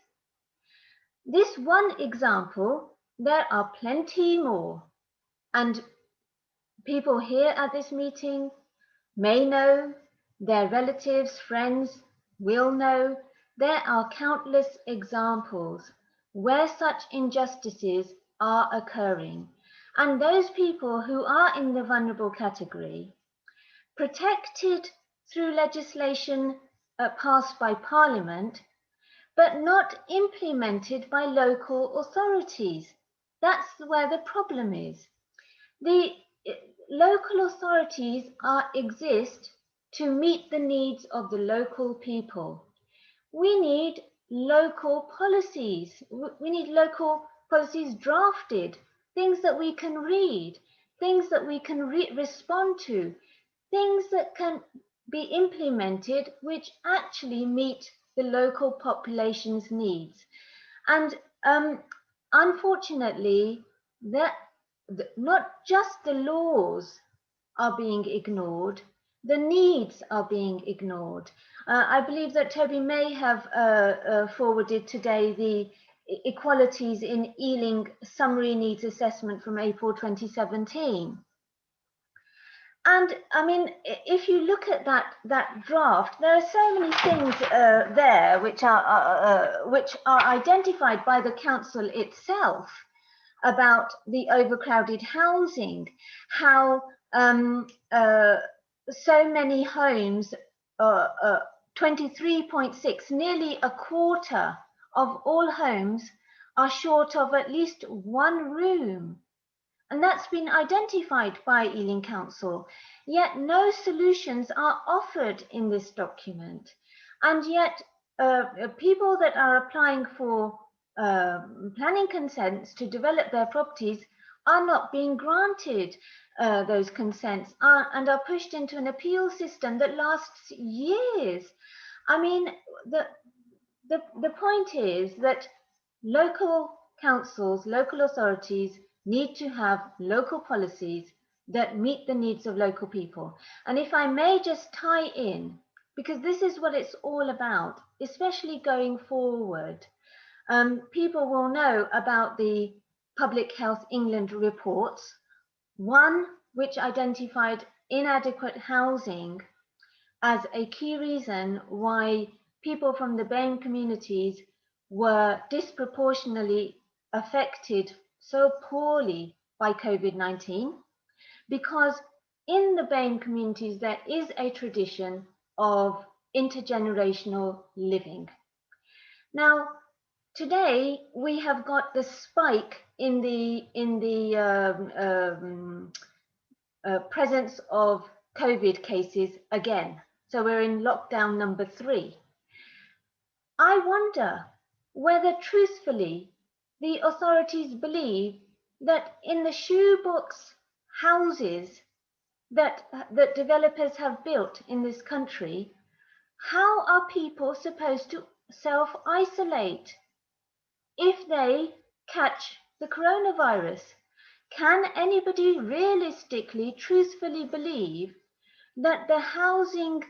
This one example, there are plenty more. And people here at this meeting may know, their relatives, friends will know. There are countless examples where such injustices are occurring. And those people who are in the vulnerable category, protected through legislation passed by Parliament, but not implemented by local authorities. That's where the problem is. The local authorities exist to meet the needs of the local people. We need local policies. We need local policies drafted, things that we can read, things that we can respond to, things that can be implemented which actually meet the local population's needs. And unfortunately, not just the laws are being ignored, the needs are being ignored. I believe that Toby may have forwarded today the Equalities in Ealing Summary Needs Assessment from April 2017. And I mean, if you look at that draft, there are so many things there which are identified by the council itself about the overcrowded housing, how so many homes, 23.6, nearly a quarter of all homes are short of at least one room. And that's been identified by Ealing Council. Yet no solutions are offered in this document. And yet people that are applying for planning consents to develop their properties are not being granted those consents and are pushed into an appeal system that lasts years. I mean, the point is that local councils, local authorities need to have local policies that meet the needs of local people. And if I may just tie in, because this is what it's all about, especially going forward, people will know about the Public Health England reports, one which identified inadequate housing as a key reason why people from the BAME communities were disproportionately affected so poorly by COVID-19, because in the BAME communities there is a tradition of intergenerational living. Now, today we have got the spike in the presence of COVID cases again. So we're in lockdown number 3. I wonder whether truthfully the authorities believe that in the shoebox houses that developers have built in this country, how are people supposed to self-isolate if they catch the coronavirus? Can anybody realistically, truthfully believe that the housing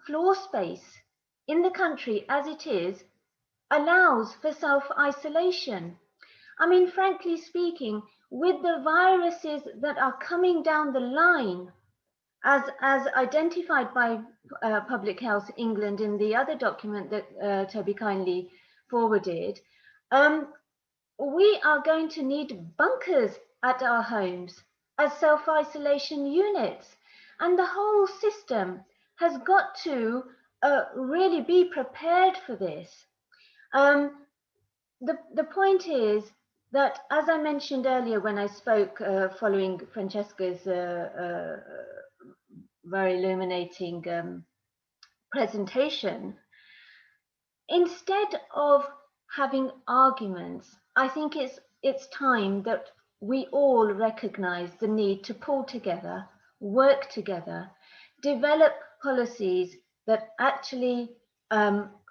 floor space in the country as it is allows for self-isolation? I mean, frankly speaking, with the viruses that are coming down the line, as identified by Public Health England in the other document that Toby kindly forwarded, we are going to need bunkers at our homes as self-isolation units. And the whole system has got to really be prepared for this. The point is that, as I mentioned earlier when I spoke following Francesca's very illuminating presentation, instead of having arguments, I think it's time that we all recognize the need to pull together, work together, develop policies that actually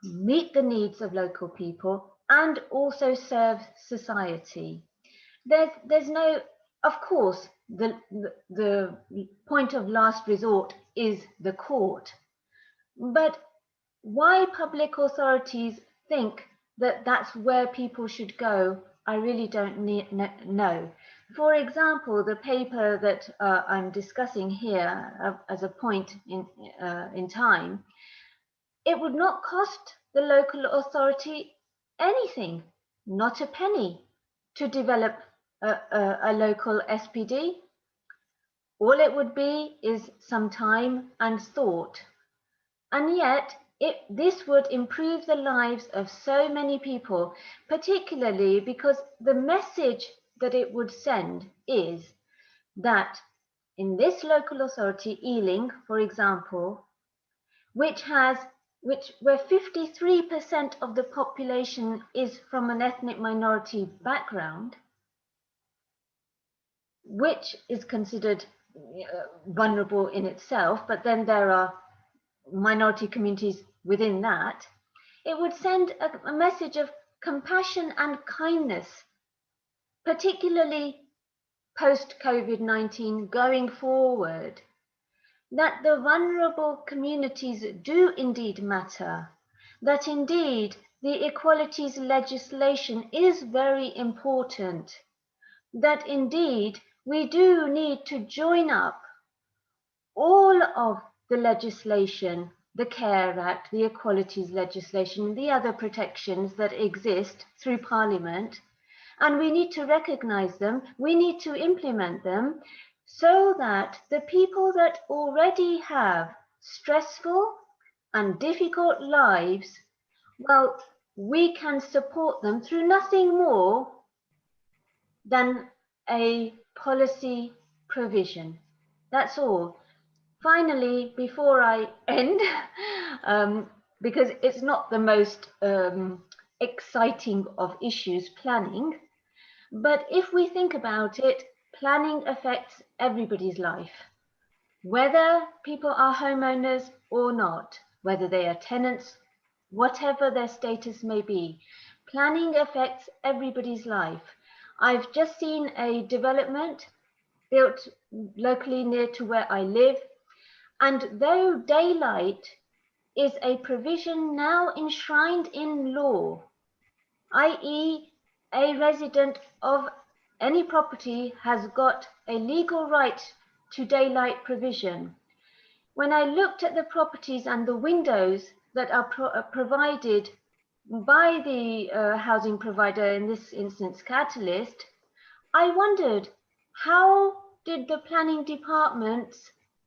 meet the needs of local people and also serve society. There's no, of course, the point of last resort is the court, but why public authorities think that that's where people should go, I really don't know. For example, the paper that I'm discussing here as a point in time, it would not cost the local authority anything, not a penny, to develop a local SPD. All it would be is some time and thought. And yet, this would improve the lives of so many people, particularly because the message that it would send is that in this local authority, Ealing, for example, where 53% of the population is from an ethnic minority background, which is considered vulnerable in itself, but then there are minority communities within that, it would send a message of compassion and kindness, particularly post-COVID-19 going forward, that the vulnerable communities do indeed matter, that indeed the equalities legislation is very important, that indeed we do need to join up all of the legislation, the Care Act, the Equalities legislation, the other protections that exist through Parliament, and we need to recognise them, we need to implement them so that the people that already have stressful and difficult lives, well, we can support them through nothing more than a policy provision. That's all. Finally, before I end, because it's not the most exciting of issues, planning, but if we think about it, planning affects everybody's life, whether people are homeowners or not, whether they are tenants, whatever their status may be. Planning affects everybody's life. I've just seen a development built locally near to where I live, and though daylight is a provision now enshrined in law, i.e. a resident of any property has got a legal right to daylight provision. When I looked at the properties and the windows that are provided by the housing provider, in this instance Catalyst, I wondered, how did the planning department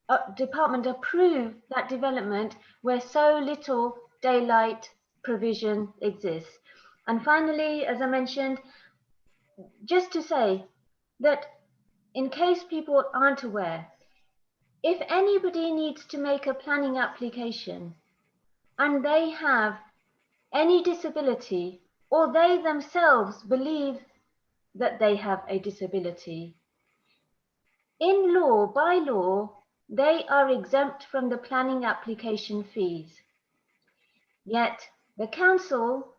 approve that development where so little daylight provision exists? And finally, as I mentioned, just to say that in case people aren't aware, if anybody needs to make a planning application and they have any disability, or they themselves believe that they have a disability, in law, by law, they are exempt from the planning application fees. Yet the council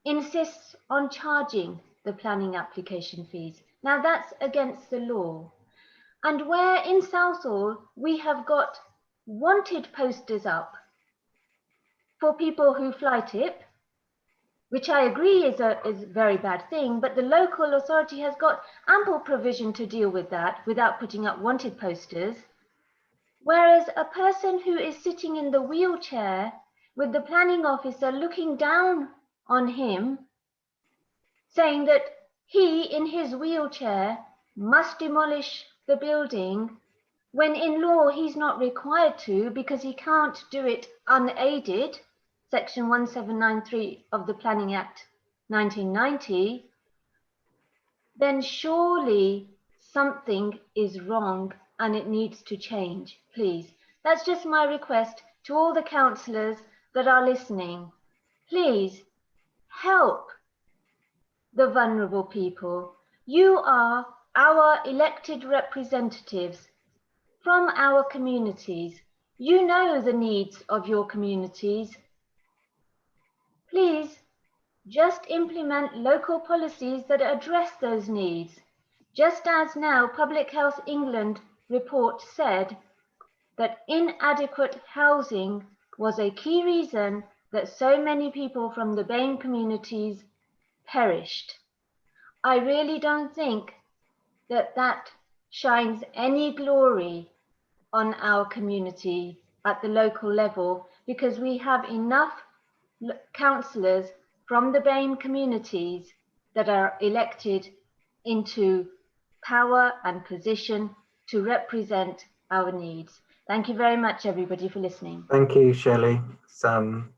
insists on charging the planning application fees. Now that's against the law. And where in Southall we have got wanted posters up for people who fly tip, which I agree is a very bad thing, but the local authority has got ample provision to deal with that without putting up wanted posters. Whereas a person who is sitting in the wheelchair with the planning officer looking down on him, saying that he in his wheelchair must demolish the building, when in law he's not required to because he can't do it unaided, Section 1793 of the Planning Act 1990, then surely something is wrong and it needs to change, please. That's just my request to all the councillors that are listening. Please help the vulnerable people. You are our elected representatives from our communities. You know the needs of your communities. Please just implement local policies that address those needs. Just as now Public Health England report said that inadequate housing was a key reason that so many people from the BAME communities perished. I really don't think that that shines any glory on our community at the local level, because we have enough councillors from the BAME communities that are elected into power and position to represent our needs. Thank you very much, everybody, for listening. Thank you, Shelley. Some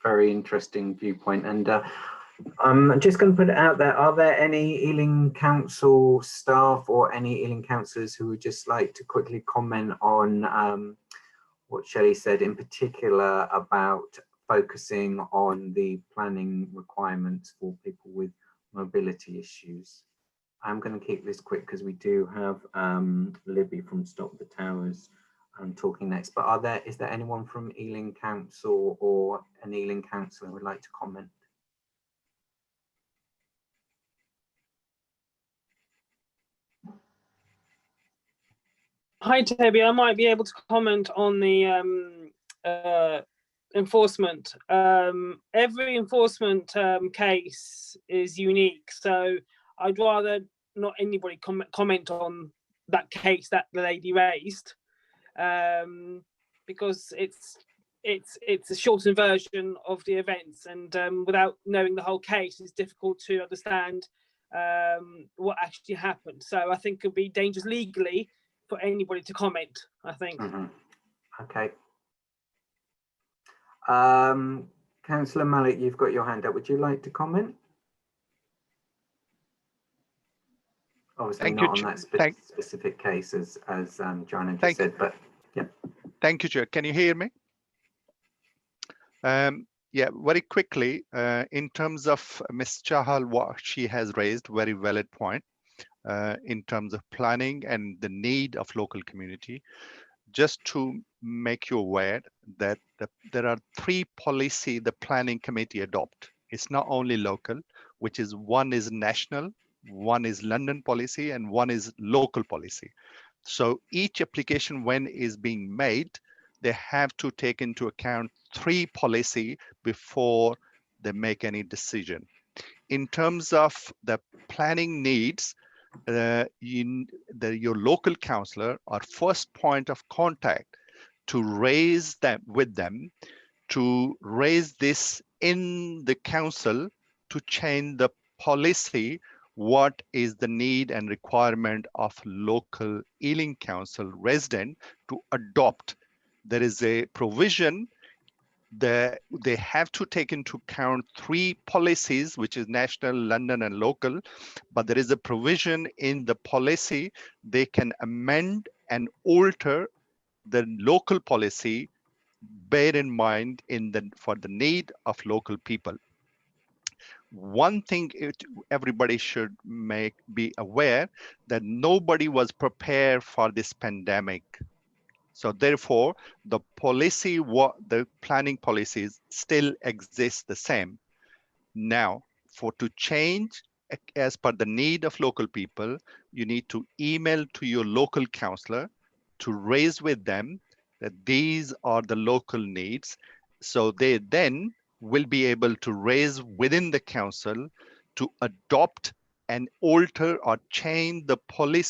very interesting viewpoint. And I'm just going to put it out there. Are there any Ealing Council staff or any Ealing councillors who would just like to quickly comment on what Shelley said, in particular about focusing on the planning requirements for people with mobility issues? I'm going to keep this quick because we do have Libby from Stop the Towers talking next. But is there anyone from Ealing Council or an Ealing councillor who would like to comment? Hi, Toby. I might be able to comment on the enforcement. Every enforcement case is unique, so I'd rather not anybody comment on that case that the lady raised. because it's a shortened version of the events, and without knowing the whole case, it's difficult to understand what actually happened. So I think it would be dangerous legally for anybody to comment, I think. Okay. Councillor Malik, you've got your hand up. Would you like to comment? Obviously Thank not you, on Ch- that specific case as Joanna just said, but yeah. Thank you, Chair. Can you hear me? Yeah, very quickly, in terms of Ms. Chahal, what she has raised, very valid point in terms of planning and the need of local community. Just to make you aware that there are 3 policy the planning committee adopt. It's not only local, which is one is national, one is London policy, and one is local policy. So each application when is being made, they have to take into account 3 policy before they make any decision. In terms of the planning needs, your local councillor are first point of contact to raise them with them, to raise this in the council to change the policy. What is the need and requirement of local Ealing Council resident to adopt? There is a provision that they have to take into account 3 policies, which is national, London, and local. But there is a provision in the policy they can amend and alter the local policy, bear in mind for the need of local people. One thing everybody should be aware that nobody was prepared for this pandemic. So therefore, the policy, the planning policies still exist the same. Now, to change as per the need of local people, you need to email to your local councillor to raise with them that these are the local needs. So they then will be able to raise within the council to adopt and alter or change the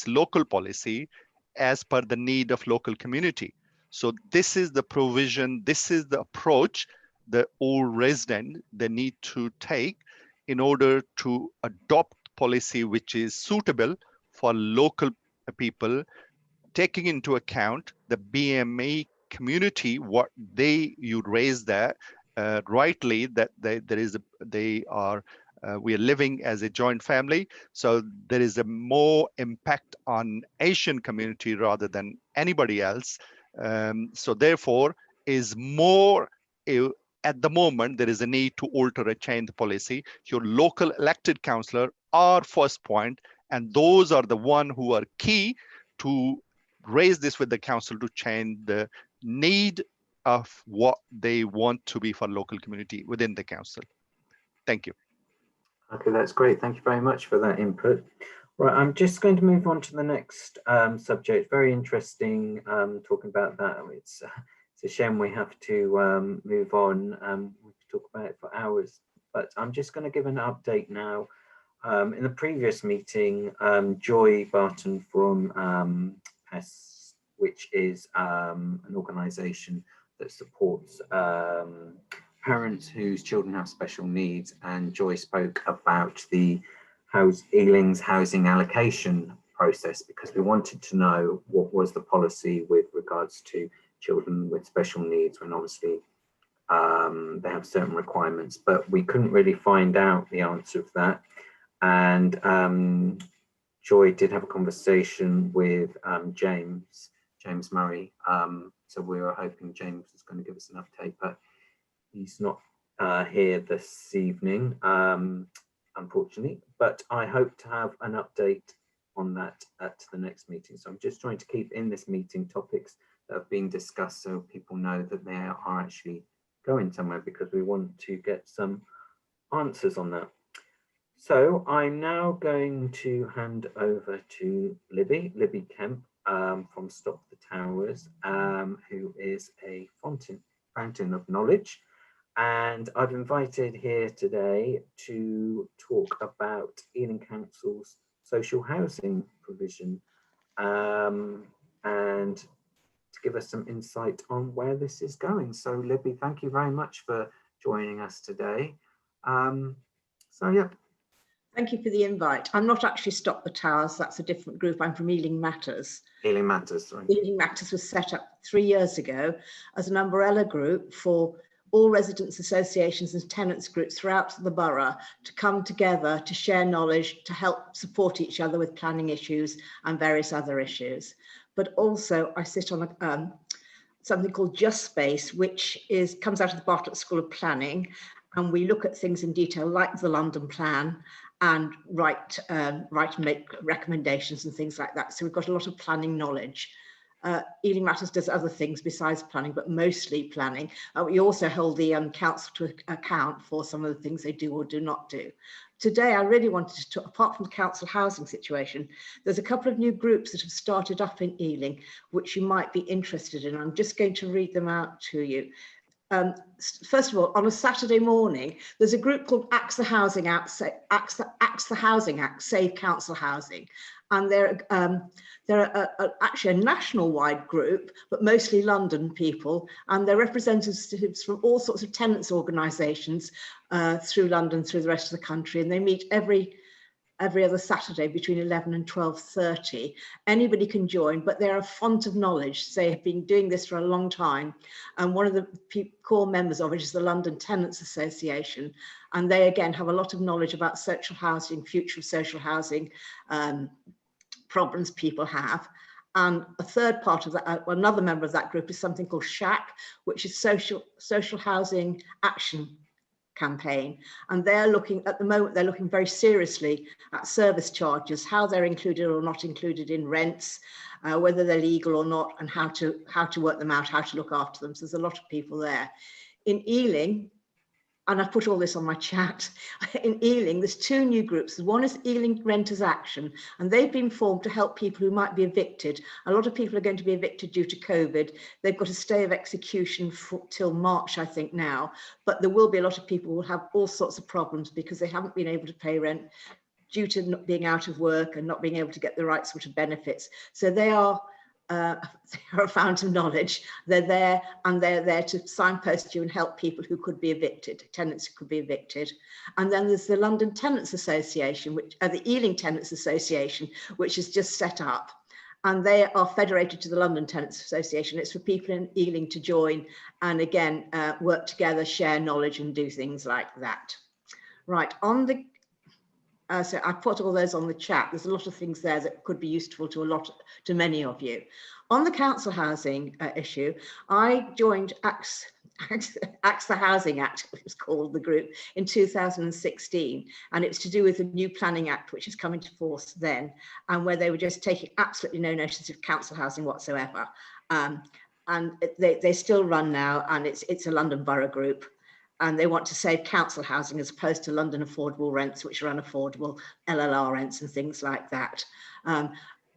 local policy as per the need of local community. So this is the provision, this is the approach the all resident they need to take in order to adopt policy which is suitable for local people, taking into account the BME community, what you raise there rightly, that we are living as a joint family. So there is a more impact on Asian community rather than anybody else. So therefore is more, at the moment, there is a need to alter or change the policy. Your local elected councillor are first point, and those are the one who are key to raise this with the council to change the need of what they want to be for local community within the council. Thank you. Okay, that's great. Thank you very much for that input. Right, I'm just going to move on to the next subject. Very interesting talking about that. It's a shame we have to move on. We could talk about it for hours, but I'm just going to give an update now. In the previous meeting, Joy Barton from PES, which is an organisation that supports parents whose children have special needs, and Joy spoke about the Ealing's housing allocation process, because we wanted to know what was the policy with regards to children with special needs, when obviously they have certain requirements, but we couldn't really find out the answer of that. And Joy did have a conversation with James Murray. So we were hoping James was going to give us an update, but he's not here this evening, unfortunately. But I hope to have an update on that at the next meeting. So I'm just trying to keep in this meeting topics that have been discussed so people know that they are actually going somewhere, because we want to get some answers on that. So I'm now going to hand over to Libby Kemp from Stop the Towers, who is a fountain of knowledge. And I've invited here today to talk about Ealing Council's social housing provision. And to give us some insight on where this is going. So Libby, thank you very much for joining us today. So yeah. Thank you for the invite. I'm not actually Stop the Towers, that's a different group. I'm from Ealing Matters. Ealing Matters, sorry. Ealing Matters was set up 3 years ago as an umbrella group for all residents associations and tenants groups throughout the borough to come together to share knowledge, to help support each other with planning issues and various other issues. But also I sit on something called Just Space, which comes out of the Bartlett School of Planning, and we look at things in detail like the London Plan and write and make recommendations and things like that. So we've got a lot of planning knowledge. Ealing Matters does other things besides planning, but mostly planning. We also hold the council to account for some of the things they do or do not do. Today, I really wanted to talk, apart from the council housing situation, there's a couple of new groups that have started up in Ealing, which you might be interested in. I'm just going to read them out to you. First of all, on a Saturday morning, there's a group called Axe the Housing Act, Save Council Housing. And they're actually a national-wide group, but mostly London people. And they're representatives from all sorts of tenants organisations through London, through the rest of the country. And they meet every other Saturday between 11 and 12:30. Anybody can join, but they're a font of knowledge. They have been doing this for a long time. And one of the core members of it is the London Tenants Association. And they, again, have a lot of knowledge about social housing, future of social housing, problems people have. And a third part of that, another member of that group is something called SHAC, which is Social Housing Action Campaign. And they're looking, at the moment, they're looking very seriously at service charges, how they're included or not included in rents, whether they're legal or not, and how to work them out, how to look after them. So there's a lot of people there. In Ealing, and I've put all this on my chat, in Ealing, there's two new groups. One is Ealing Renters Action, and they've been formed to help people who might be evicted. A lot of people are going to be evicted due to COVID. They've got a stay of execution till March, I think now, but there will be a lot of people who will have all sorts of problems because they haven't been able to pay rent due to not being out of work and not being able to get the right sort of benefits. So they are a fountain of knowledge. They're there, and they're there to signpost you and help people who could be evicted, tenants who could be evicted. And then there's the London Tenants Association, which the Ealing Tenants Association, which is just set up. And they are federated to the London Tenants Association. It's for people in Ealing to join and again, work together, share knowledge and do things like that. Right, on the so I put all those on the chat. There's a lot of things there that could be useful to many of you. On the council housing issue, I joined Axe the Housing Act, it was called, the group, in 2016. And it's to do with the new Planning Act, which is coming to force then, and where they were just taking absolutely no notice of council housing whatsoever. And they still run now, and it's a London Borough group. And they want to save council housing as opposed to London affordable rents, which are unaffordable, LLR rents and things like that.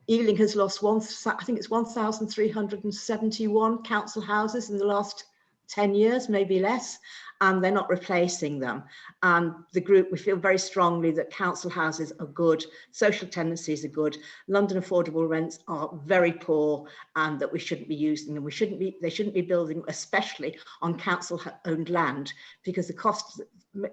Ealing has lost I think it's 1,371 council houses in the last 10 years, maybe less, and they're not replacing them. And the group, we feel very strongly that council houses are good, social tenancies are good, London affordable rents are very poor, and that we shouldn't be using them. They shouldn't be building, especially on council-owned land, because the cost,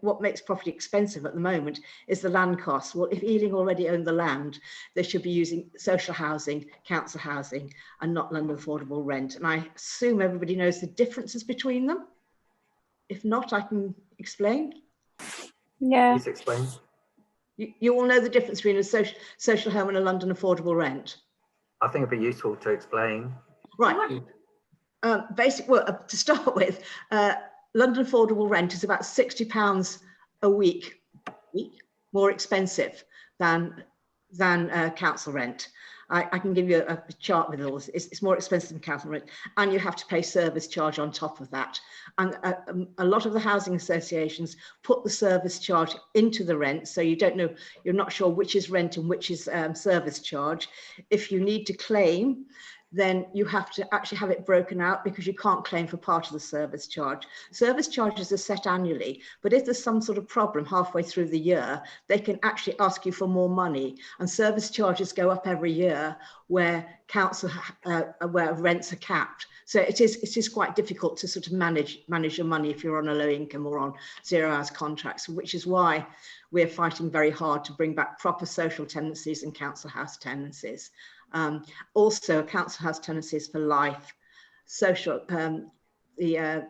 what makes property expensive at the moment is the land cost. Well, if Ealing already owned the land, they should be using social housing, council housing, and not London affordable rent. And I assume everybody knows the differences between them. If not, I can explain. Yeah. Please explain. You all know the difference between a social home and a London affordable rent? I think it'd be useful to explain. Right. To start with, London affordable rent is about £60 a week more expensive than council rent. I can give you a chart with all this. It's more expensive than council rent, and you have to pay service charge on top of that. And a lot of the housing associations put the service charge into the rent, so you're not sure which is rent and which is service charge. If you need to claim, then you have to actually have it broken out because you can't claim for part of the service charge. Service charges are set annually, but if there's some sort of problem halfway through the year, they can actually ask you for more money. And service charges go up every year where where rents are capped. So it is quite difficult to sort of manage your money if you're on a low income or on 0 hours contracts, which is why we're fighting very hard to bring back proper social tenancies and council house tenancies. Also, council house tenancies for life. Social, the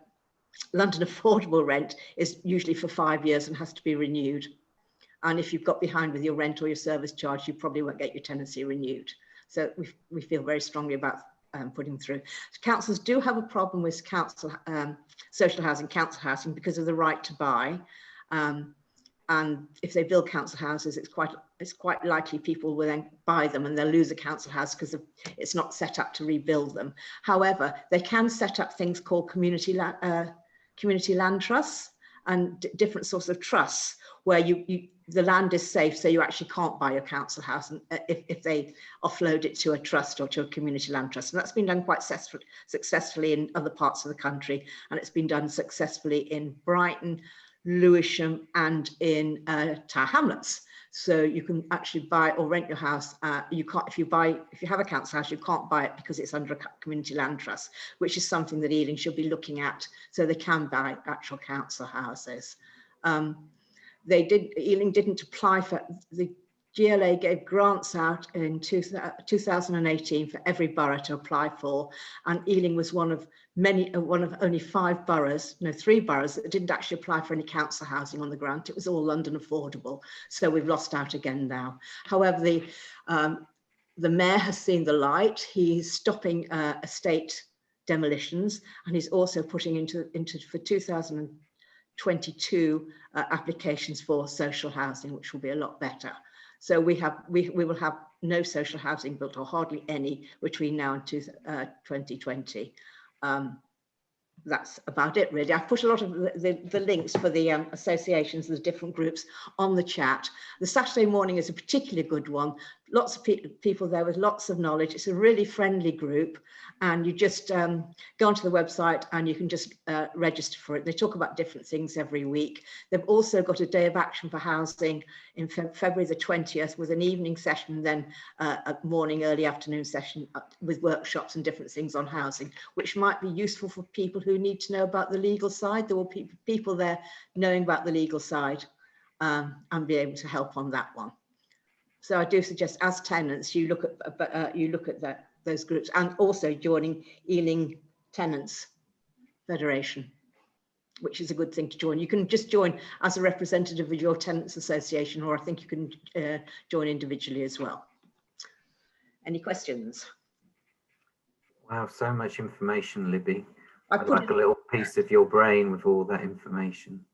London affordable rent is usually for 5 years and has to be renewed. And if you've got behind with your rent or your service charge, you probably won't get your tenancy renewed. So we feel very strongly about putting through. Councils do have a problem with council social housing because of the right to buy. And if they build council houses, it's quite likely people will then buy them and they'll lose a council house because it's not set up to rebuild them. However, they can set up things called community land trusts and different sorts of trusts where the land is safe, so you actually can't buy a council house if they offload it to a trust or to a community land trust. And that's been done quite successfully in other parts of the country, and it's been done successfully in Brighton, Lewisham and in Tower Hamlets. So you can actually buy or rent your house. You can't, if you have a council house, you can't buy it because it's under a community land trust, which is something that Ealing should be looking at, so they can buy actual council houses. Ealing didn't apply for, the GLA gave grants out in 2018 for every borough to apply for, and Ealing was one of only 5 boroughs, no 3 boroughs that didn't actually apply for any council housing on the grant. It was all London affordable, so we've lost out again now. However, the mayor has seen the light. He's stopping estate demolitions, and he's also putting into for 2022 applications for social housing, which will be a lot better. So we will have no social housing built, or hardly any, between now and 2020. That's about it, really. I've put a lot of the links for the associations, the different groups on the chat. The Saturday morning is a particularly good one. Lots of people there with lots of knowledge. It's a really friendly group, and you just go onto the website and you can just register for it. They talk about different things every week. They've also got a day of action for housing in February the 20th with an evening session, then a morning, early afternoon session with workshops and different things on housing, which might be useful for people who need to know about the legal side. There will be people there knowing about the legal side and be able to help on that one. So I do suggest, as tenants, you look at those groups, and also joining Ealing Tenants Federation, which is a good thing to join. You can just join as a representative of your tenants association, or I think you can join individually as well. Any questions? Wow, so much information, Libby. I'd I'd like a little piece of your brain with all that information.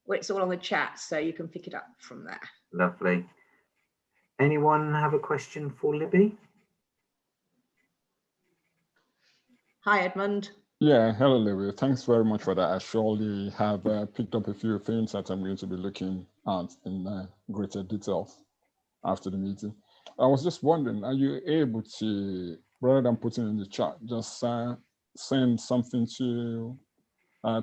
Well, it's all on the chat, so you can pick it up from there. Lovely. Anyone have a question for Libby? Hi, Edmund. Yeah, hello, Libby. Thanks very much for that. I surely have picked up a few things that I'm going to be looking at in greater detail after the meeting. I was just wondering, are you able to, rather than putting in the chat, just send something to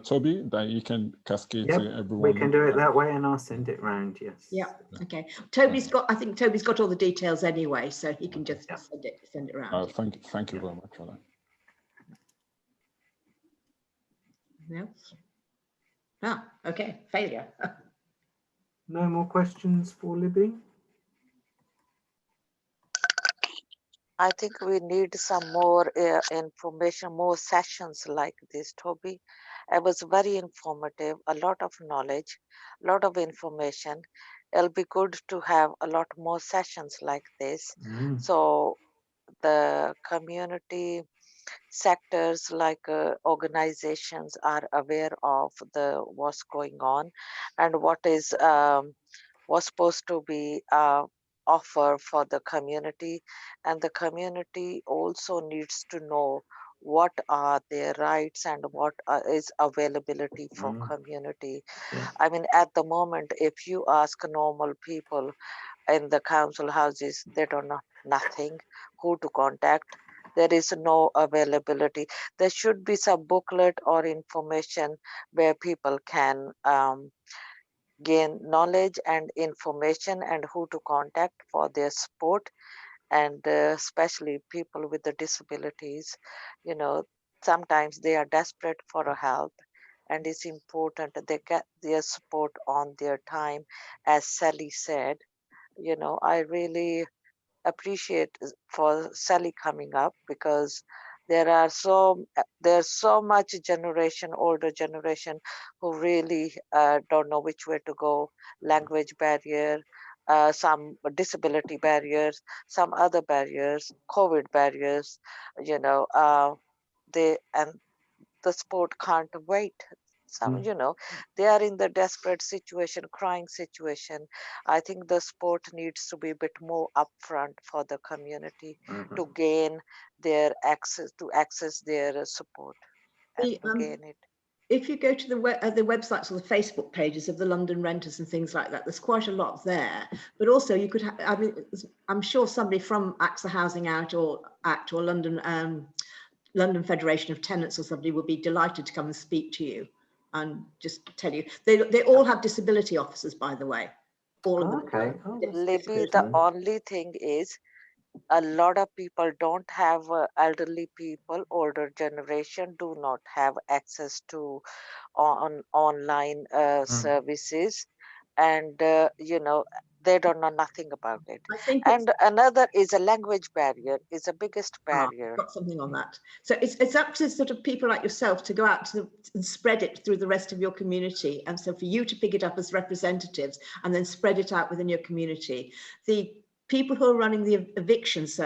Toby that you can cascade to everyone? We can do it that way, and I'll send it round. Yes. Yeah. Okay. I think Toby's got all the details anyway, so he can just send it around. Thank you very much for that. Else? Ah, okay. Failure. No more questions for Libby? I think we need some more information, more sessions like this, Toby. It was very informative, a lot of knowledge, a lot of information. It'll be good to have a lot more sessions like this. So the community sectors like organizations are aware of what's going on and what is what's supposed to be offer for the community, and the community also needs to know what are their rights and what is availability for community. I mean, at the moment, if you ask normal people in the council houses, they don't know nothing, who to contact. there is no availability. There should be some booklet or information where people can gain knowledge and information and who to contact for their support, and especially people with the disabilities. You know, sometimes they are desperate for a help, and it's important that they get their support on their time. As Sally said, you know, I really appreciate for Sally coming up, because there's so much generation, older generation, who really don't know which way to go. Language barrier, some disability barriers, some other barriers, COVID barriers. You know, and the sport can't wait. Some, you know, they are in the desperate situation, crying situation. I think the sport needs to be a bit more upfront for the community to gain their access, to access their support and to gain it. If you go to the websites or the Facebook pages of the London Renters and things like that, there's quite a lot there. But also you could, I mean, I'm sure somebody from AXA Housing Out or ACT or London Federation of Tenants or somebody would be delighted to come and speak to you and just tell you. They all have disability officers, by the way. All of them. Okay. Libby, the only thing is, a lot of people don't have elderly people, older generation do not have access to online services, and you know, they don't know nothing about it. And another is a language barrier, is the biggest barrier. Got something on that. So it's up to sort of people like yourself to go out and spread it through the rest of your community, and so for you to pick it up as representatives and then spread it out within your community. The people who are running the evictions,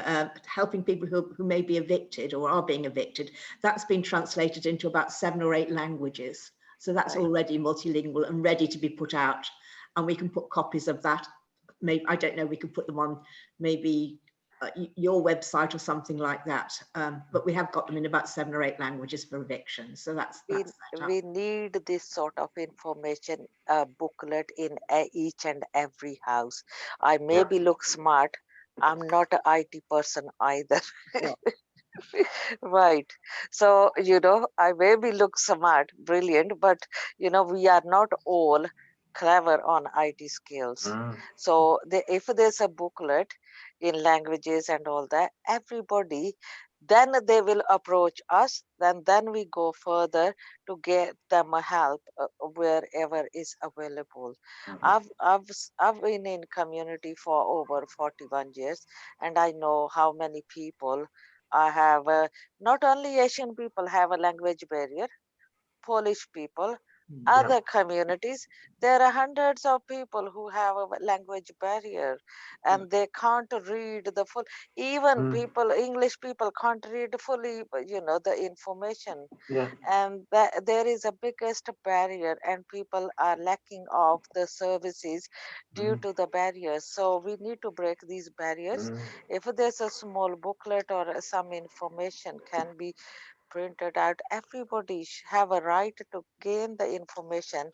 helping people who may be evicted or are being evicted, that's been translated into about 7 or 8 languages. So that's already multilingual and ready to be put out. And we can put copies of that. Maybe, I don't know, we could put them on maybe your website or something like that. But we have got them in about 7 or 8 languages for eviction. So that's we need this sort of information booklet in each and every house. I maybe look smart. I'm not an IT person either. Right. So, you know, I maybe look smart, brilliant, but, you know, we are not all clever on IT skills. So if there's a booklet in languages and all that, everybody, then they will approach us, then we go further to get them a help wherever is available. I've been in community for over 41 years, and I know how many people I have. Not only Asian people have a language barrier, Polish people, other communities, there are hundreds of people who have a language barrier, and they can't read the full, even people, English people can't read fully, you know, the information. And there is a biggest barrier, and people are lacking of the services due to the barriers. So we need to break these barriers. If there's a small booklet or some information can be printed out, everybody have a right to gain the information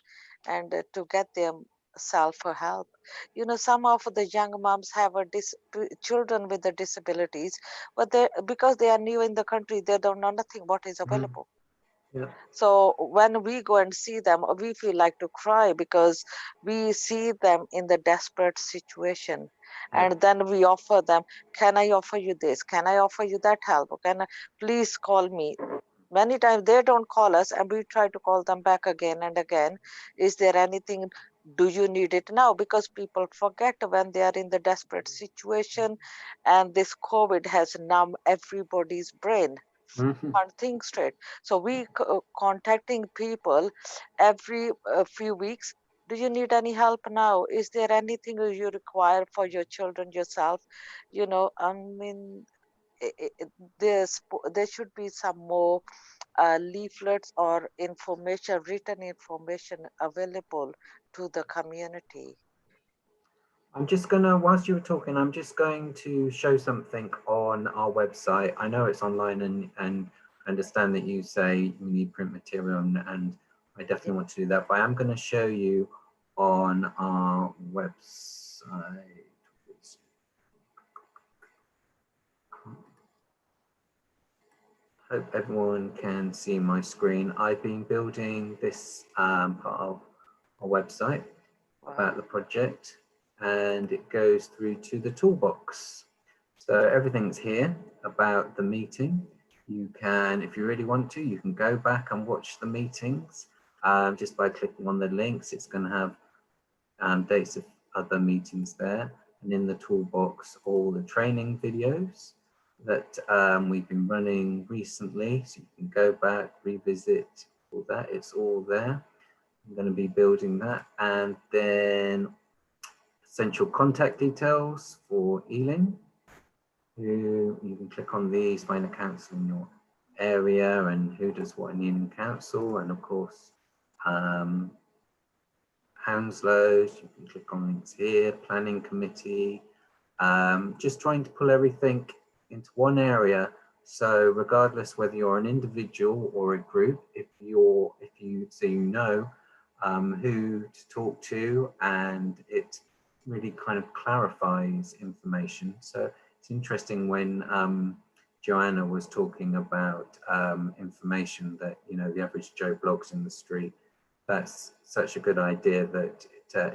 and to get them self-help. You know, some of the young moms have children with the disabilities, but because they are new in the country, they don't know nothing what is available. So when we go and see them, we feel like to cry, because we see them in the desperate situation. And then we offer them, can I offer you this? Can I offer you that help? Can I, please call me? Many times they don't call us, and we try to call them back again and again. Is there anything? Do you need it now? Because people forget when they are in the desperate situation, and this COVID has numbed everybody's brain. Can't think straight. So we contacting people every few weeks. Do you need any help now? Is there anything you require for your children, yourself? You know, I mean, there should be some more leaflets or information, written information available to the community. I'm just gonna, whilst you were talking, I'm just going to show something on our website. I know it's online, and understand that you say you need print material, and I definitely want to do that, but I'm going to show you on our website. hope everyone can see my screen. I've been building this part of our website about the project, and it goes through to the toolbox. So everything's here about the meeting. You can, if you really want to, you can go back and watch the meetings just by clicking on the links. It's going to have dates of other meetings there, and in the toolbox, all the training videos that we've been running recently. So you can go back, revisit all that. It's all there. I'm going to be building that, and then essential contact details for Ealing. You can click on these, find a council in your area and who does what in Ealing Council, and of course Hounslow. You can click on links here, planning committee, just trying to pull everything into one area. So regardless whether you're an individual or a group, if you know who to talk to, and it really kind of clarifies information. So it's interesting when Joanna was talking about information that, you know, the average Joe blogs in the street. That's such a good idea that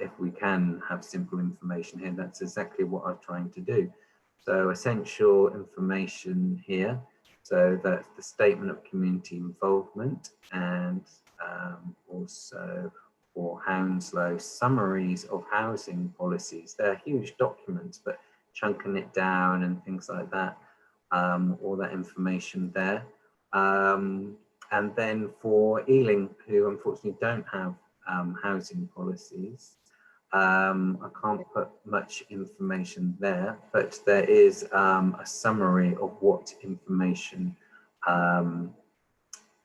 if we can have simple information here, that's exactly what I'm trying to do. So essential information here. So that's the statement of community involvement, and also for Hounslow, summaries of housing policies. They're huge documents, but chunking it down and things like that, all that information there. And then for Ealing, who unfortunately don't have housing policies, I can't put much information there, but there is a summary of what information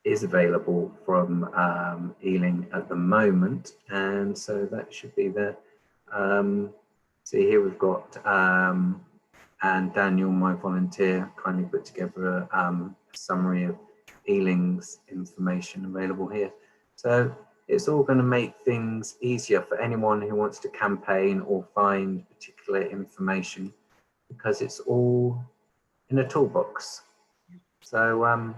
is available from Ealing at the moment, and so that should be there. See here we've got, and Daniel, my volunteer, kindly put together a summary of Ealing's information available here. So it's all going to make things easier for anyone who wants to campaign or find particular information, because it's all in a toolbox. So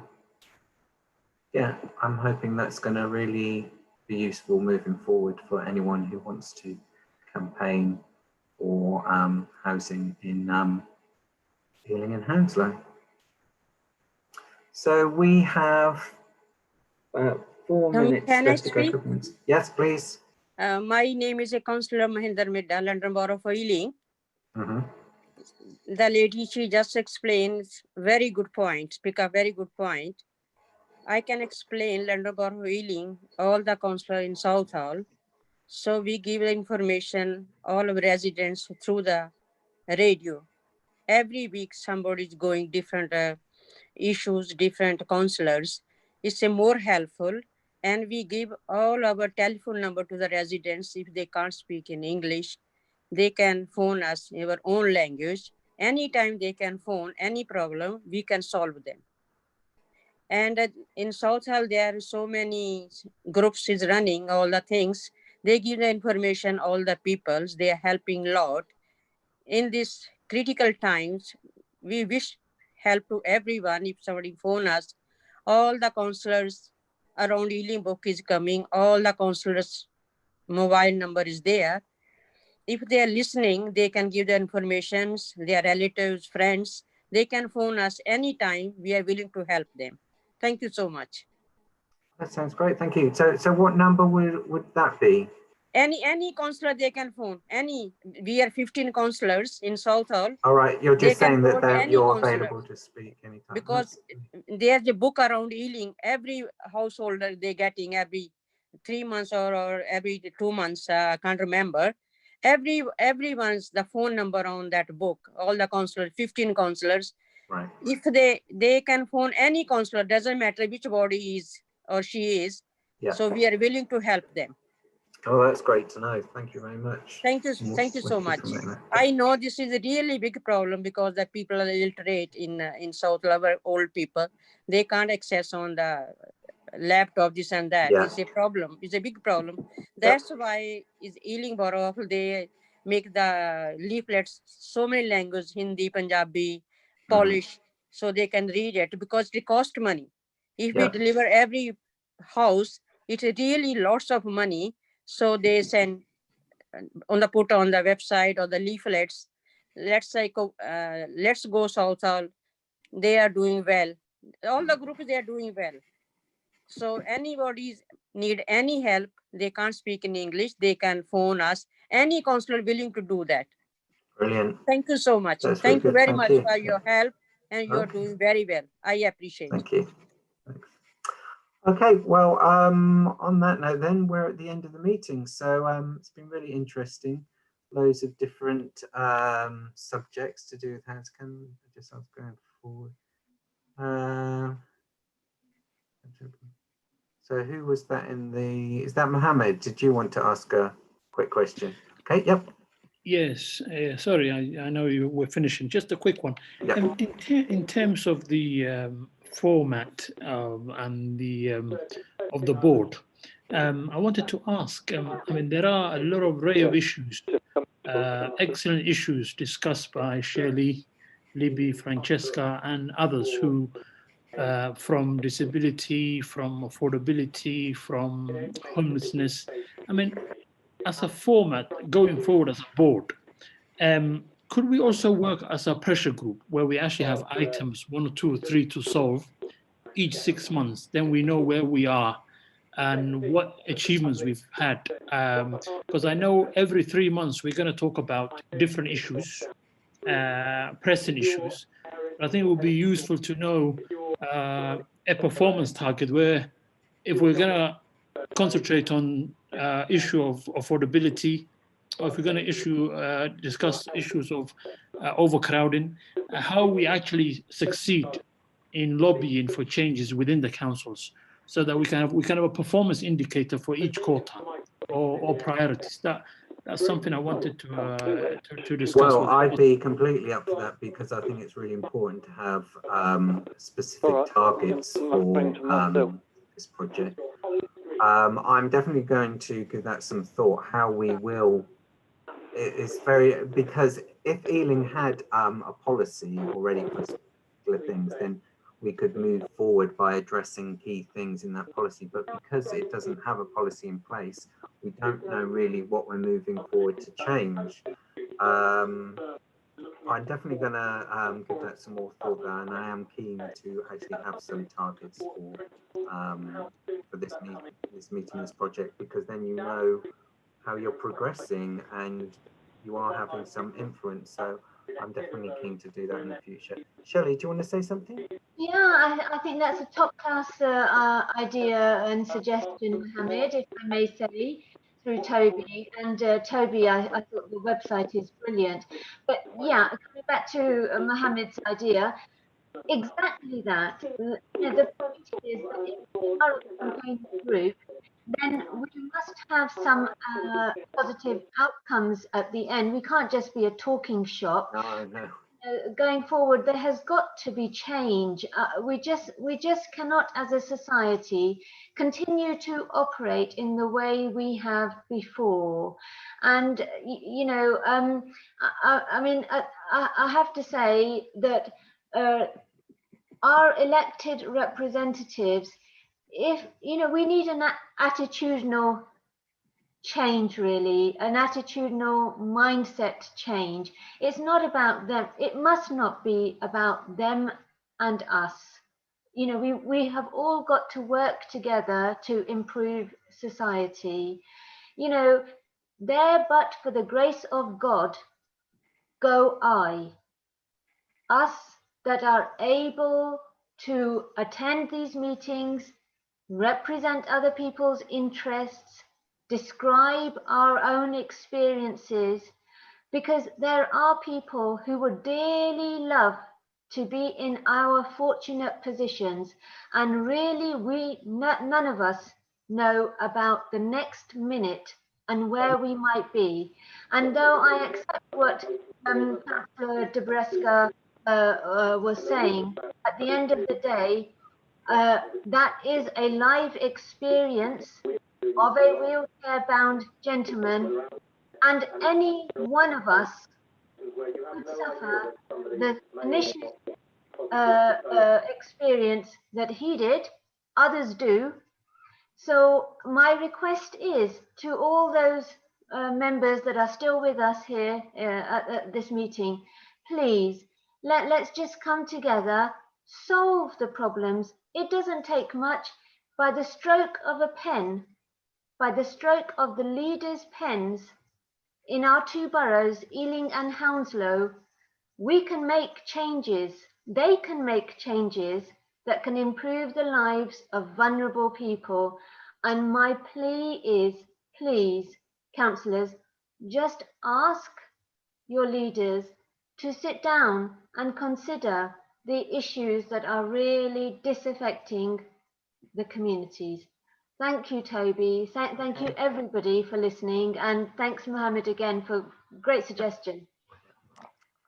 yeah, I'm hoping that's going to really be useful moving forward for anyone who wants to campaign for housing in Ealing and Hounslow. So we have 4 minutes just to go through things. Yes, please. My name is Councillor Mahinder Midda, London Borough of Ealing. The lady, she just explains very good points, pick up very good point. I can explain London Borough of Ealing, all the councillor in Southall. So we give the information, all of residents through the radio. Every week somebody is going different issues, different councillors. It's more helpful, and we give all our telephone number to the residents. If they can't speak in English, they can phone us in our own language. Anytime they can phone, any problem, we can solve them. And in Southall, there are so many groups is running all the things. They give the information, all the peoples, they are helping a lot. In these critical times, we wish help to everyone. If somebody phone us, all the councillors around Ealing Book is coming, all the councillors' mobile number is there. If they are listening, they can give the information, their relatives, friends, they can phone us anytime. We are willing to help them. Thank you so much. That sounds great, thank you. So what number would that be? Any councillor they can phone. We are 15 councillors in Southall. All right, you're just saying that you're councillor, available to speak anytime. because there's a book around Ealing. Every householder they getting every 3 months or every 2 months. I can't remember. Everyone's the phone number on that book. All the councillors, 15 councillors. Right. If they can phone any councillor, doesn't matter which body is or she is. Yeah. So we are willing to help them. Oh, that's great to know. Thank you very much. Thank you so much. I know this is a really big problem because the people are illiterate in South, our old people. They can't access on the laptop, this and that. Yeah. It's a problem. It's a big problem. That's why is Ealing Borough, they make the leaflets so many languages, Hindi, Punjabi, Polish, so they can read it, because it costs money. If Yeah. we deliver every house, it's really lots of money. So they send put on the website or the leaflets. Let's say, let's go Southall. They are doing well. All the groups, they are doing well. So anybody need any help, they can't speak in English, they can phone us. Any counselor willing to do that. Brilliant. Thank you so much. That's Thank you really good. very Thank much you. for your help, and you're Okay. doing very well. I appreciate. Thank you. Thanks. Okay, well, on that note, then we're at the end of the meeting. So it's been really interesting. Loads of different subjects to do with hands. Can I just I was going forward. So who was that in the? Is that Mohammed? Did you want to ask a quick question? Okay. Yep. Yes, sorry, I know you were finishing. Just a quick one. Yep. In terms of the format and the of the board, I wanted to ask. I mean, there are a lot of array of issues, excellent issues discussed by Shirley, Libby, Francesca, and others who, from disability, from affordability, from homelessness. I mean, as a format going forward as a board, could we also work as a pressure group where we actually have items 1 or 2 or 3 to solve each 6 months? Then we know where we are and what achievements we've had. Because I know every 3 months we're going to talk about different issues, pressing issues. But I think it would be useful to know a performance target where if we're going to concentrate on issue of affordability, or if we're going to discuss issues of overcrowding, how we actually succeed in lobbying for changes within the councils, so that we can have a performance indicator for each quarter or priorities. That's something I wanted to discuss. Well, I'd be completely up to that because I think it's really important to have specific targets for this project. I'm definitely going to give that some thought, how we will. It's very, because if Ealing had a policy already for particular things, then we could move forward by addressing key things in that policy. But because it doesn't have a policy in place, we don't know really what we're moving forward to change. I'm definitely going to give that some more thought there, and I am keen to actually have some targets for this meeting, this project, because then you know how you're progressing and you are having some influence. So I'm definitely keen to do that in the future. Shirley, do you want to say something? Yeah, I think that's a top class idea and suggestion, Mohammed, if I may say, through Toby. And Toby, I thought the website is brilliant. But yeah, coming back to Mohammed's idea, exactly that. You know, the point is that if we are a campaign group, then we must have some positive outcomes at the end. We can't just be a talking shop. No. Going forward, there has got to be change. We just cannot, as a society, continue to operate in the way we have before. And you know, I mean, I have to say that our elected representatives, if you know, we need an attitudinal change, really, an attitudinal mindset change. It's not about them. It must not be about them and us. You know, we have all got to work together to improve society. You know, there but for the grace of God go I. Us that are able to attend these meetings, represent other people's interests, describe our own experiences, because there are people who would dearly love to be in our fortunate positions, and really none of us know about the next minute and where we might be. And though I accept what Councillor Dobreska was saying, at the end of the day, that is a live experience of a wheelchair-bound gentleman, and any one of us could suffer the initial experience that he did, others do. So my request is to all those members that are still with us here at this meeting, please, let's just come together, solve the problems. It doesn't take much. By the stroke of a pen, by the stroke of the leaders' pens in our two boroughs, Ealing and Hounslow, we can make changes. They can make changes that can improve the lives of vulnerable people. And my plea is, please, councillors, just ask your leaders to sit down and consider the issues that are really disaffecting the communities. Thank you, Toby. Thank you, everybody, for listening. And thanks, Mohammed, again, for great suggestion.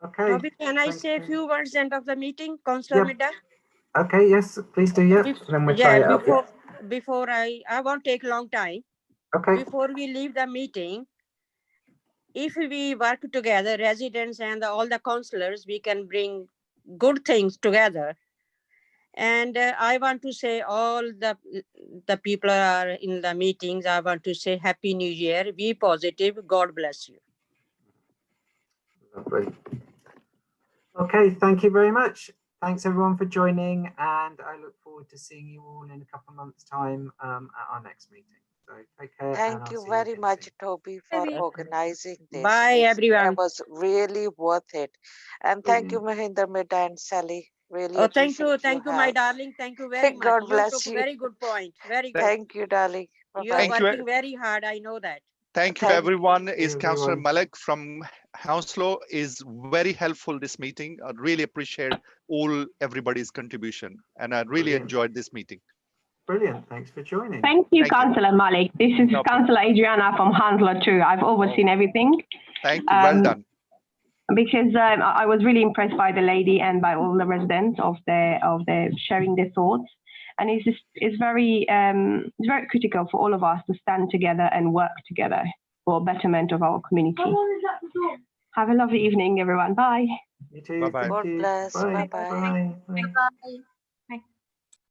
Okay. Toby, can I say a few words end of the meeting, Councillor Midha? Okay, yes, please do. Yeah. Then we'll tie it up. Before I won't take long time. Okay. Before we leave the meeting, if we work together, residents and all the councillors, we can bring good things together. And I want to say all the people are in the meetings, I want to say Happy New Year. Be positive. God bless you. Lovely. Okay, thank you very much. Thanks everyone for joining, and I look forward to seeing you all in a couple of months' time at our next meeting. So take care. Thank you very much, Toby, for organizing this. Bye, everyone. It was really worth it. And thank you, Mahinder Midha and Sally. Really Oh, thank you, appreciate my darling. Thank you very much. God bless took you. Very good point. Very good. Thank you, darling. You are working very hard. I know that. Thank you, everyone. Is Councillor Malik from Hounslow is very helpful this meeting. I really appreciate everybody's contribution, and I really enjoyed this meeting. Brilliant. Thanks for joining. Thank you, Councillor Malik. This is Councillor Adriana from Hounslow too. I've overseen everything. Thank you. Well done. Because I was really impressed by the lady and by all the residents of their sharing their thoughts. And it's very critical for all of us to stand together and work together for betterment of our community. Have a lovely evening, everyone. Bye. You too. Bye-bye. God bless. Bye-bye. Bye. Bye-bye.